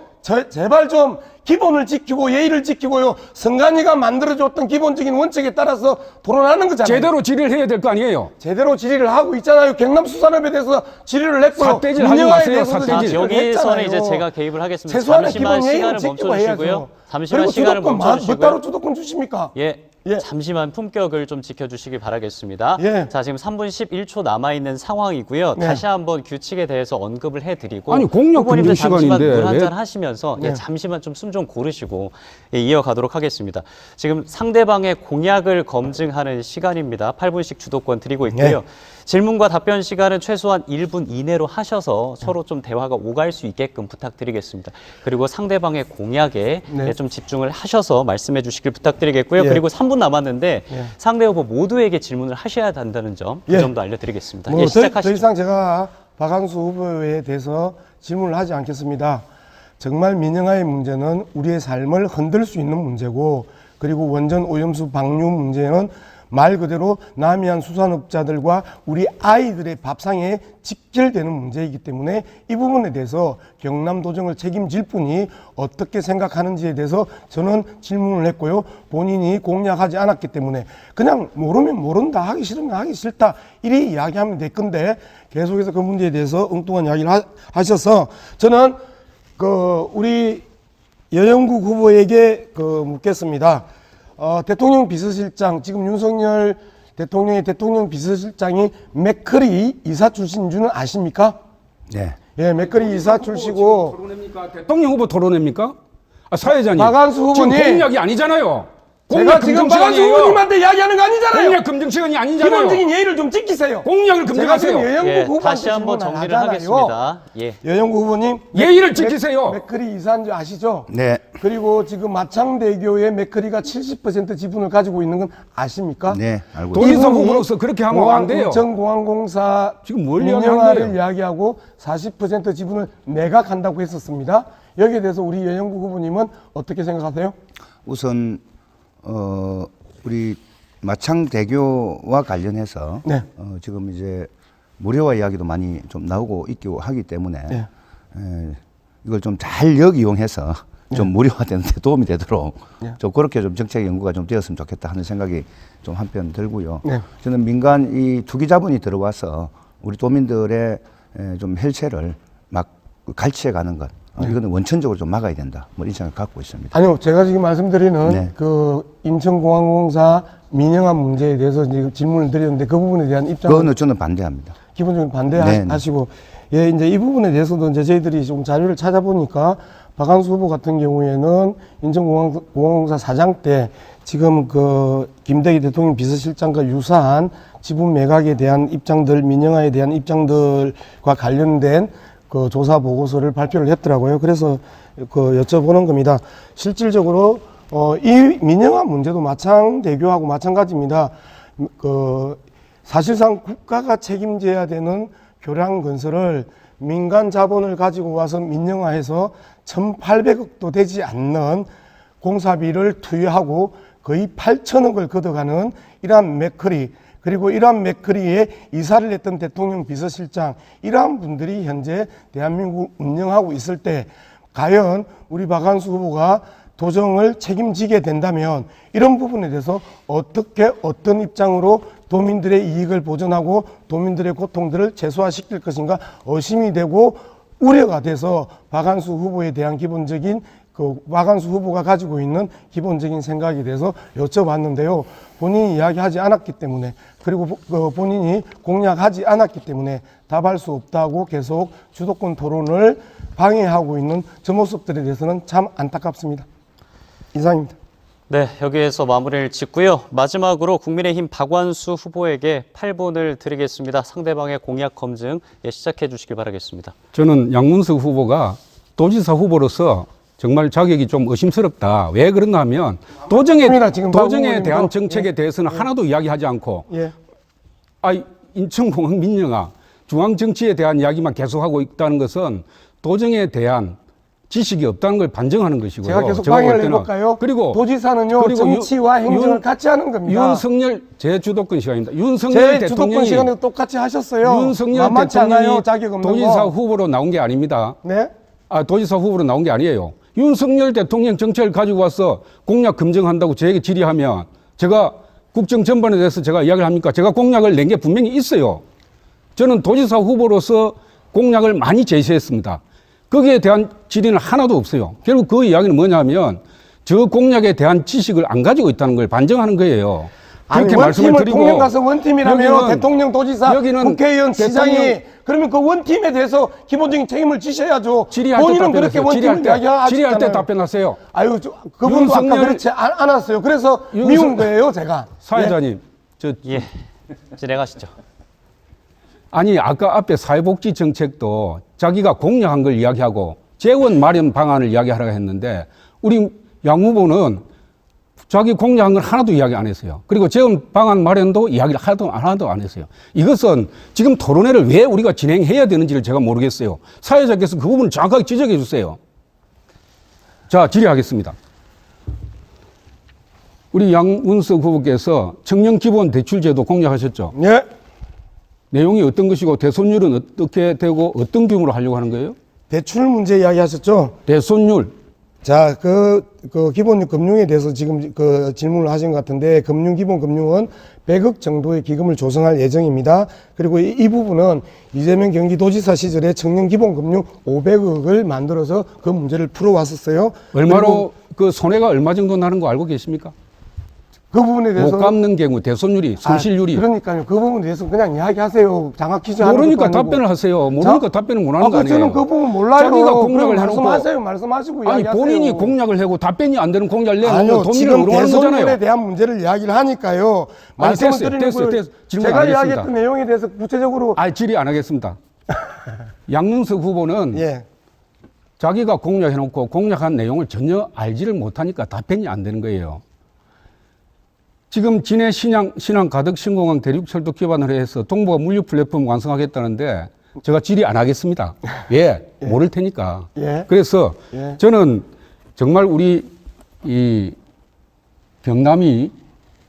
제발 좀 기본을 지키고 예의를 지키고요. 선관위가 만들어줬던 기본적인 원칙에 따라서 토론하는 거잖아요. 제대로 질의를 해야 될 거 아니에요? 제대로 질의를 하고 있잖아요. 경남 수산업에 대해서 질의를 했고요. 삿대질 하지 민영화에 마세요, 대해서도 삿대질. 질의를 여기서는 했잖아요. 이제 제가 개입을 하겠습니다. 최소한의 잠시만 기본 예의는 시간을 지키고 멈춰주시고요. 해야죠. 잠시만 그리고 시간을 주도권 멈춰주시고요. 따로 주도권 주십니까? 예. 예. 잠시만 품격을 좀 지켜주시기 바라겠습니다. 예. 자, 지금 3분 11초 남아있는 상황이고요. 네. 다시 한번 규칙에 대해서 언급을 해드리고 아니, 공약 후보님들 검증 잠시만 시간인데 물 한잔 왜- 하시면서 네. 잠시만 좀 숨 좀 고르시고 이어가도록 하겠습니다. 지금 상대방의 공약을 검증하는 시간입니다. 8분씩 주도권 드리고 있고요. 네. 질문과 답변 시간은 최소한 1분 이내로 하셔서 서로 좀 대화가 오갈 수 있게끔 부탁드리겠습니다. 그리고 상대방의 공약에 네. 좀 집중을 하셔서 말씀해 주시길 부탁드리겠고요. 예. 그리고 3분 남았는데 예. 상대 후보 모두에게 질문을 하셔야 한다는 점, 그 예. 점도 알려드리겠습니다. 더 시작하시죠. 이상 제가 박한수 후보에 대해서 질문을 하지 않겠습니다. 정말 민영화의 문제는 우리의 삶을 흔들 수 있는 문제고, 그리고 원전 오염수 방류 문제는 말 그대로 남해안 수산업자들과 우리 아이들의 밥상에 직결되는 문제이기 때문에 이 부분에 대해서 경남도정을 책임질 분이 어떻게 생각하는지에 대해서 저는 질문을 했고요. 본인이 공략하지 않았기 때문에 그냥 모르면 모른다, 하기 싫으면 하기 싫다 이리 이야기하면 될 건데 계속해서 그 문제에 대해서 엉뚱한 이야기를 하셔서 저는 우리 여영국 후보에게 묻겠습니다. 대통령 비서실장, 지금 윤석열 대통령의 대통령 비서실장이 맥커리 이사 출신인 줄은 아십니까? 네. 예, 맥커리 이사 출시고. 대통령 후보 토론입니까? 사회자님. 박한수 후보님. 지금 공약이 아니잖아요. 제가 지금 박한수 후보님한테 이야기하는 거 아니잖아요. 공약 검증 시간이 아니잖아요. 기본적인 예의를 좀 지키세요. 공약을 검증하세요. 여영국 후보한테 다시 한번 질문을 정리를 하잖아요. 하겠습니다. 예. 여영국 후보님. 예의를 지키세요. 맥커리 이사인 줄 아시죠? 네. 그리고 지금 마창대교에 맥커리가 70% 지분을 가지고 있는 건 아십니까? 네, 알고 도지사 이분이 후보로서 그렇게 하면 안 돼요. 인천공항공사 지금 뭘 민영화를 이야기하는 거예요? 이야기하고 40% 지분을 매각한다고 했었습니다. 여기에 대해서 우리 여영국 후보님은 어떻게 생각하세요? 우선 우리 마창대교와 관련해서 네. 지금 이제 무료화 이야기도 많이 좀 나오고 있고 하기 때문에 네. 이걸 좀 잘 역이용해서 좀 무료화되는 데 도움이 되도록 네. 좀 그렇게 좀 정책 연구가 좀 되었으면 좋겠다 하는 생각이 좀 한편 들고요. 네. 저는 민간 이 투기 자본이 들어와서 우리 도민들의 좀 헬체를 막 갈취해 가는 것, 이거는 원천적으로 좀 막아야 된다. 뭐 이런 생각 갖고 있습니다. 아니요, 제가 지금 말씀드리는 네. 그 인천공항공사 민영화 문제에 대해서 지금 질문을 드렸는데 그 부분에 대한 입장은 그거는 저는 반대합니다. 기본적으로 네, 반대하시고, 예, 이제 이 부분에 대해서도 이제 저희들이 좀 자료를 찾아보니까 박한수 후보 같은 경우에는 인천공항공사 사장 때 지금 그 김대기 대통령 비서실장과 유사한 지분 매각에 대한 입장들, 민영화에 대한 입장들과 관련된 그 조사 보고서를 발표를 했더라고요. 그래서 그 여쭤보는 겁니다. 실질적으로 이 민영화 문제도 마창대교하고 마찬가지입니다. 그 사실상 국가가 책임져야 되는 교량 건설을 민간 자본을 가지고 와서 민영화해서 1,800억도 되지 않는 공사비를 투여하고 거의 8천억을 걷어가는 이러한 맥커리, 그리고 이러한 맥커리에 이사를 했던 대통령 비서실장, 이러한 분들이 현재 대한민국을 운영하고 있을 때 과연 우리 박한수 후보가 도정을 책임지게 된다면 이런 부분에 대해서 어떻게 어떤 입장으로 도민들의 이익을 보전하고 도민들의 고통들을 최소화시킬 것인가 의심이 되고 우려가 돼서 박한수 후보에 대한 기본적인 그 박한수 후보가 가지고 있는 기본적인 생각에 대해서 여쭤봤는데요. 본인이 이야기하지 않았기 때문에, 그리고 본인이 공약하지 않았기 때문에 답할 수 없다고 계속 주도권 토론을 방해하고 있는 저 모습들에 대해서는 참 안타깝습니다. 이상입니다. 네, 여기에서 마무리를 짓고요. 마지막으로 국민의힘 박완수 후보에게 8분을 드리겠습니다. 상대방의 공약 검증 시작해 주시길 바라겠습니다. 저는 양문석 후보가 도지사 후보로서 정말 자격이 좀 의심스럽다. 왜 그러냐 하면 도정에 대한 정책에 대해서는 하나도 이야기하지 않고 인천공항 민영화, 중앙정치에 대한 이야기만 계속하고 있다는 것은 도정에 대한 지식이 없다는 걸 반증하는 것이고요. 제가 계속 방해를 해볼까요? 그리고 도지사는요, 정치와 행정을 같이 하는 겁니다. 윤석열, 제 주도권 시간입니다. 윤석열 제 주도권 시간에도 똑같이 하셨어요. 윤석열 대통령이 도지사 후보로 나온 게 아닙니다. 네? 도지사 후보로 나온 게 아니에요. 윤석열 대통령 정책을 가지고 와서 공약 검증한다고 저에게 질의하면 제가 국정 전반에 대해서 제가 이야기를 합니까? 제가 공약을 낸 게 분명히 있어요. 저는 도지사 후보로서 공약을 많이 제시했습니다. 거기에 대한 질의는 하나도 없어요. 결국 그 이야기는 뭐냐면 저 공약에 대한 지식을 안 가지고 있다는 걸 반증하는 거예요. 그렇게 말씀을 드리고 통영 가서 원팀이라며 대통령, 도지사, 국회의원, 시장이 그러면 그 원팀에 대해서 기본적인 책임을 지셔야죠. 본인은 그렇게 원팀을 이야기하시잖아요. 질의할 때 답변하세요. 아유, 그분도 아까 그렇지 않았어요. 그래서 미운 거예요, 제가. 사회자님, 진행하시죠. 아니, 아까 앞에 사회복지 정책도 자기가 공약한 걸 이야기하고 재원 마련 방안을 이야기하라고 했는데 우리 양 후보는 자기 공약한 걸 하나도 이야기 안 했어요. 그리고 재원 방안 마련도 이야기를 하나도 안 했어요. 이것은 지금 토론회를 왜 우리가 진행해야 되는지를 제가 모르겠어요. 사회자께서 그 부분을 정확하게 지적해 주세요. 자, 질의하겠습니다. 우리 양문석 후보께서 청년기본대출제도 공약하셨죠? 네. 내용이 어떤 것이고 대손율은 어떻게 되고 어떤 규모로 하려고 하는 거예요? 대출 문제 이야기하셨죠? 대손율. 자, 그 기본 금융에 대해서 지금 그 질문을 하신 것 같은데 기본금융은 100억 정도의 기금을 조성할 예정입니다. 그리고 이 부분은 이재명 경기도지사 시절에 청년기본금융 500억을 만들어서 그 문제를 풀어왔었어요. 얼마로 그 손해가 얼마 정도 나는 거 알고 계십니까? 그 부분에 대해서 못 갚는 경우 대손율이 손실률이 그러니까요. 그 부분에 대해서 그냥 이야기하세요. 장학 퀴즈 하는 모르니까 답변을 하세요. 모르니까 답변을 못 하는 거 아니에요. 저는 그 부분 몰라요. 자기가 공약을 해놓고 말씀하시고 아니 이야기하세요. 본인이 공약을 하고 답변이 안 되는 공약을 내놓으면 아니요, 도민을 지금 의뢰하는 거잖아요. 대손율에 대한 문제를 이야기를 하니까요. 말씀을 드리는 거예요. 제가 이야기했던 내용에 대해서 구체적으로 질의 안 하겠습니다. 양문석 후보는 자기가 공약해놓고 공약한 내용을 전혀 알지를 못하니까 답변이 안 되는 거예요. 지금 진해 신양 가덕 신공항 대륙철도 기반으로 해서 동부가 물류 플랫폼 완성하겠다는데 제가 질의 안 하겠습니다. 왜? 예. 모를 테니까. 예. 그래서 예. 저는 정말 우리 이 경남이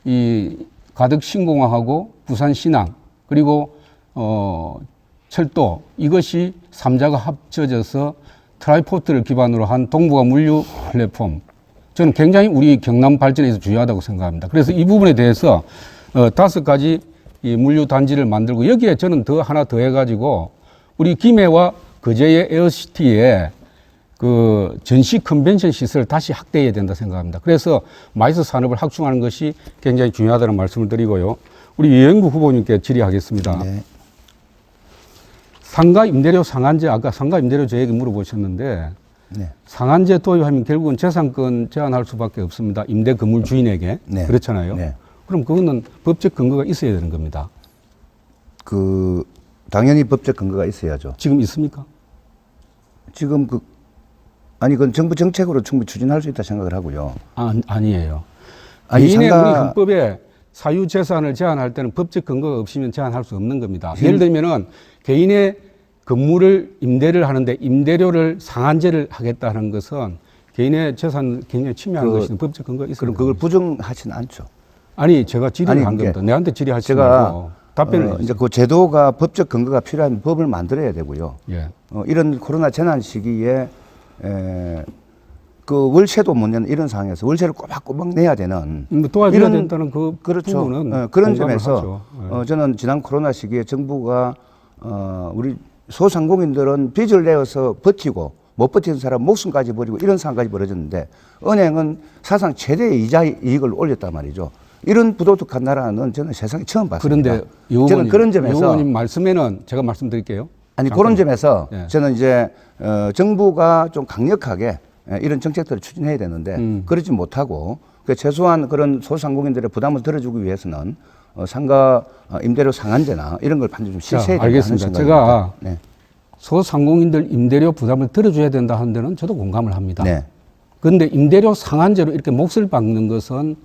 이 가덕 신공항하고 부산 신항 그리고 철도 이것이 3자가 합쳐져서 트라이포트를 기반으로 한 동북아 물류 플랫폼 저는 굉장히 우리 경남 발전에서 중요하다고 생각합니다. 그래서 이 부분에 대해서 5가지 이 물류 단지를 만들고 여기에 저는 하나 더 해가지고 우리 김해와 거제의 에어시티에 그 전시 컨벤션 시설을 다시 확대해야 된다 생각합니다. 그래서 마이스 산업을 확충하는 것이 굉장히 중요하다는 말씀을 드리고요. 우리 유영구 후보님께 질의하겠습니다. 네. 상가 임대료 상한제, 아까 상가 임대료 저에게 물어보셨는데 네. 상한제 도입하면 결국은 재산권 제한할 수밖에 없습니다. 임대 건물 주인에게. 네. 그렇잖아요. 네. 그럼 그거는 법적 근거가 있어야 되는 겁니다. 당연히 법적 근거가 있어야죠. 지금 있습니까? 지금 그건 정부 정책으로 충분히 추진할 수 있다 생각을 하고요. 아니에요. 아니, 개인의 우리 헌법에 사유 재산을 제한할 때는 법적 근거가 없으면 제한할 수 없는 겁니다. 예를 들면은 개인의 건물을 임대를 하는데 임대료를 상한제를 하겠다는 것은 개인의 재산을 굉장히 침해하는 것이 법적 근거가 있어요. 그럼 그걸 부정하지는 않죠. 아니, 제가 질의를 한 겁니다. 내한테 질의하지 제가 말고 답변을 해주세요. 이제 그 제도가 법적 근거가 필요한 법을 만들어야 되고요. 예. 이런 코로나 재난 시기에 그 월세도 못 내는 이런 상황에서 월세를 꼬박꼬박 내야 되는 도와줘야 된다는 그 그렇죠. 부분은 그런 공감을 점에서 하죠. 저는 지난 코로나 시기에 정부가 우리 소상공인들은 빚을 내어서 버티고 못 버티는 사람 목숨까지 버리고 이런 상황까지 벌어졌는데 은행은 사상 최대의 이자 이익을 올렸단 말이죠. 이런 부도덕한 나라는 저는 세상에 처음 봤습니다. 그런데 저는 그런 점에서 의원님 말씀에는 제가 말씀드릴게요. 아니 그런 점에서 예. 저는 이제 정부가 좀 강력하게 이런 정책들을 추진해야 되는데 그러지 못하고 최소한 그런 소상공인들의 부담을 덜어주기 위해서는 상가 임대료 상한제나 이런 걸 반드시 좀 실시해야 된다는 알겠습니다. 생각입니다. 제가 소상공인들 임대료 부담을 덜어줘야 된다 하는 데는 저도 공감을 합니다. 네. 그런데 임대료 상한제로 이렇게 몫을 박는 것은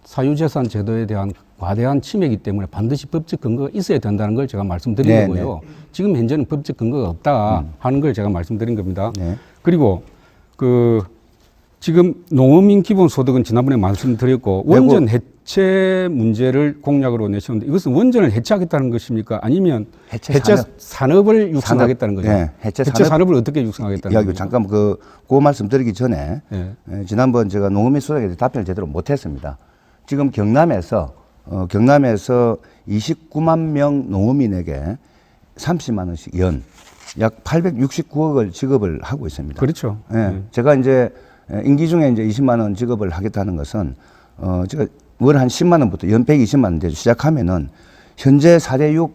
사유재산 제도에 대한 과대한 침해이기 때문에 반드시 법적 근거가 있어야 된다는 걸 제가 말씀드린 네, 거고요. 지금 현재는 법적 근거가 없다 하는 걸 제가 말씀드린 겁니다. 네. 그리고 지금 농어민 기본소득은 지난번에 말씀드렸고 원전 해체 문제를 공약으로 내셨는데 이것은 원전을 해체하겠다는 것입니까? 아니면 해체 산업을 육성하겠다는 거죠? 네, 해체 산업을 어떻게 육성하겠다는 거죠? 잠깐 그 말씀 드리기 전에 지난번 제가 농어민 소득에 대해 답변을 제대로 못했습니다. 지금 경남에서 29만 명 농어민에게 30만 원씩 약 869억을 지급을 하고 있습니다. 그렇죠. 제가 이제 임기 중에 이제 20만 원 지급을 하겠다는 것은 제가 월 한 10만 원부터 연 120만 원 시작하면은 현재 4대6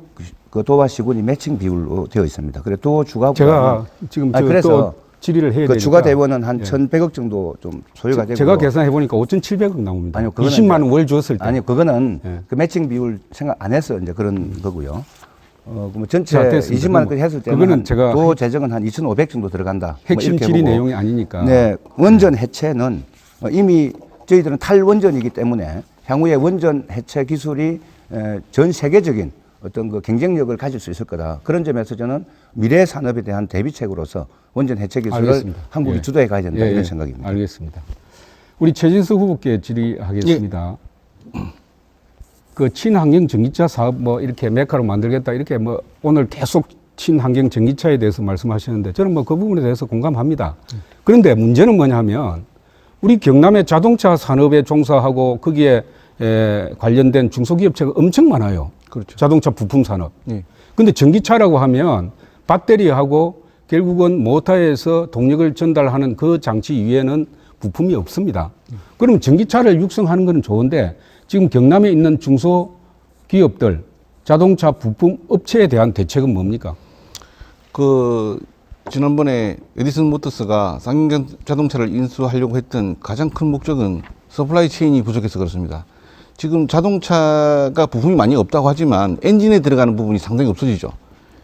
그 도와 시군이 매칭 비율로 되어 있습니다. 그래 도 주가 제가 지금 그래서 질의를 해야 되니까 주가 대원은 한 1,100억 정도 좀 소요가 되고 제가 계산해 보니까 5,700억 나옵니다. 아니요, 20만 원 월 줬을 때. 아니요, 그거는 그 매칭 비율 생각 안 해서 이제 그런 거고요. 그럼 전체 자, 됐습니다. 20만 원까지 했을 때는 그거는 제가 도 재정은 한 2,500 정도 들어간다. 핵심 뭐 질의 보고. 내용이 아니니까. 네, 원전 해체는 이미 저희들은 탈원전이기 때문에 향후에 원전 해체 기술이 전 세계적인 어떤 그 경쟁력을 가질 수 있을 거다. 그런 점에서 저는 미래 산업에 대한 대비책으로서 원전 해체 기술을 알겠습니다. 한국이 주도해 가야 된다 이런 생각입니다. 알겠습니다. 우리 최진석 후보께 질의하겠습니다. 그 친환경 전기차 사업 뭐 이렇게 메카로 만들겠다 이렇게 뭐 오늘 계속 친환경 전기차에 대해서 말씀하시는데 저는 뭐 그 부분에 대해서 공감합니다. 그런데 문제는 뭐냐면 우리 경남의 자동차 산업에 종사하고 거기에 관련된 중소기업체가 엄청 많아요. 그렇죠. 자동차 부품 산업. 근데 전기차라고 하면 배터리하고 결국은 모터에서 동력을 전달하는 그 장치 위에는 부품이 없습니다. 그럼 전기차를 육성하는 건 좋은데 지금 경남에 있는 중소기업들 자동차 부품 업체에 대한 대책은 뭡니까? 지난번에 에디슨 모터스가 쌍용 자동차를 인수하려고 했던 가장 큰 목적은 서플라이 체인이 부족해서 그렇습니다. 지금 자동차가 부품이 많이 없다고 하지만 엔진에 들어가는 부분이 상당히 없어지죠.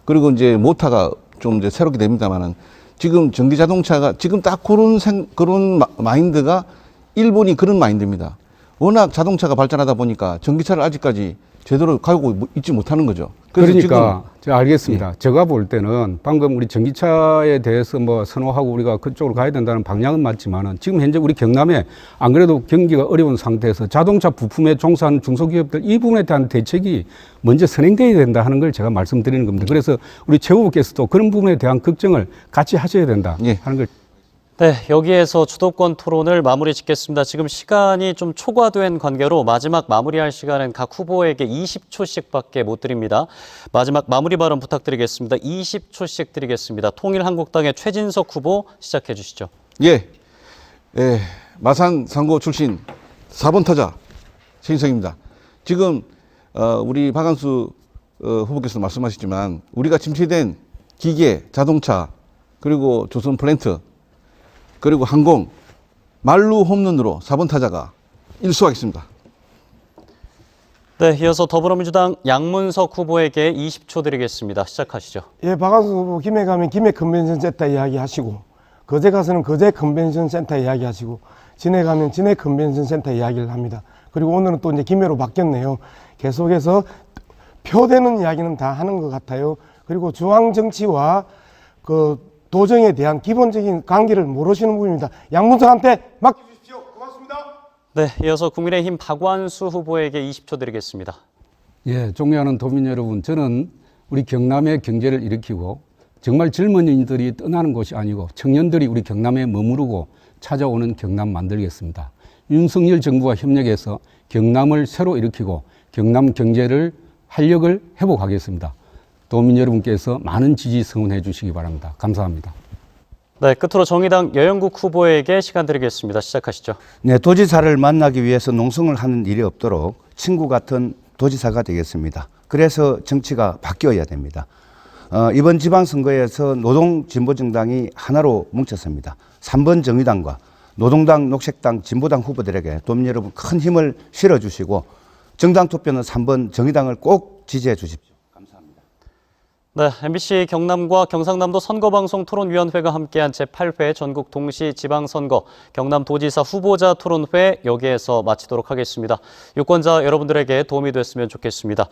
그리고 이제 모터가 좀 이제 새롭게 됩니다만은 지금 전기 자동차가 지금 딱 그런 마인드가 일본이 그런 마인드입니다. 워낙 자동차가 발전하다 보니까 전기차를 아직까지 제대로 가고 있지 못하는 거죠. 그래서 그러니까 제가 알겠습니다. 제가 볼 때는 방금 우리 전기차에 대해서 뭐 선호하고 우리가 그쪽으로 가야 된다는 방향은 맞지만은 지금 현재 우리 경남에 안 그래도 경기가 어려운 상태에서 자동차 부품에 종사하는 중소기업들 이 부분에 대한 대책이 먼저 선행돼야 된다 하는 걸 제가 말씀드리는 겁니다. 그래서 우리 최 후보께서도 그런 부분에 대한 걱정을 같이 하셔야 된다 하는 걸. 네, 여기에서 주도권 토론을 마무리 짓겠습니다. 지금 시간이 좀 초과된 관계로 마지막 마무리할 시간은 각 후보에게 20초씩밖에 못 드립니다. 마지막 마무리 발언 부탁드리겠습니다. 20초씩 드리겠습니다. 통일한국당의 최진석 후보 시작해 주시죠. 예, 마산 상고 출신 4번 타자 최인석입니다. 지금 우리 박한수 후보께서 말씀하셨지만 우리가 침체된 기계, 자동차, 그리고 조선 플랜트, 그리고 항공, 만루 홈런으로 4번 타자가 일수하겠습니다. 네, 이어서 더불어민주당 양문석 후보에게 20초 드리겠습니다. 시작하시죠. 예, 박한수 후보 김해 가면 김해 컨벤션 센터 이야기하시고, 거제 가서는 거제 컨벤션 센터 이야기하시고, 진해 가면 진해 컨벤션 센터 이야기를 합니다. 그리고 오늘은 또 이제 김해로 바뀌었네요. 계속해서 표되는 이야기는 다 하는 것 같아요. 그리고 중앙 정치와 그 도정에 대한 기본적인 관계를 모르시는 분입니다. 양문석한테 맡겨주십시오. 고맙습니다. 네, 이어서 국민의힘 박완수 후보에게 20초 드리겠습니다. 예, 존경하는 도민 여러분, 저는 우리 경남의 경제를 일으키고 정말 젊은이들이 떠나는 곳이 아니고 청년들이 우리 경남에 머무르고 찾아오는 경남 만들겠습니다. 윤석열 정부와 협력해서 경남을 새로 일으키고 경남 경제를 활력을 회복하겠습니다. 도민 여러분께서 많은 지지 성원해 주시기 바랍니다. 감사합니다. 네, 끝으로 정의당 여영국 후보에게 시간 드리겠습니다. 시작하시죠. 네, 도지사를 만나기 위해서 농성을 하는 일이 없도록 친구 같은 도지사가 되겠습니다. 그래서 정치가 바뀌어야 됩니다. 이번 지방선거에서 노동진보정당이 하나로 뭉쳤습니다. 3번 정의당과 노동당, 녹색당, 진보당 후보들에게 도민 여러분 큰 힘을 실어주시고 정당 투표는 3번 정의당을 꼭 지지해 주십시오. 네, MBC 경남과 경상남도 선거방송 토론위원회가 함께한 제8회 전국 동시 지방선거 경남도지사 후보자 토론회 여기에서 마치도록 하겠습니다. 유권자 여러분들에게 도움이 됐으면 좋겠습니다.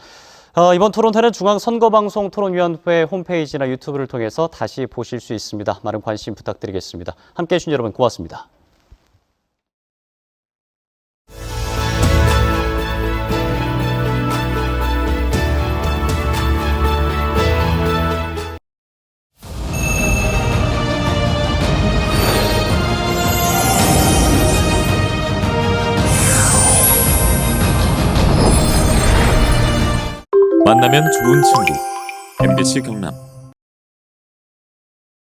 이번 토론회는 중앙선거방송 토론위원회 홈페이지나 유튜브를 통해서 다시 보실 수 있습니다. 많은 관심 부탁드리겠습니다. 함께해 주신 여러분 고맙습니다. 만나면 좋은 친구 MBC 경남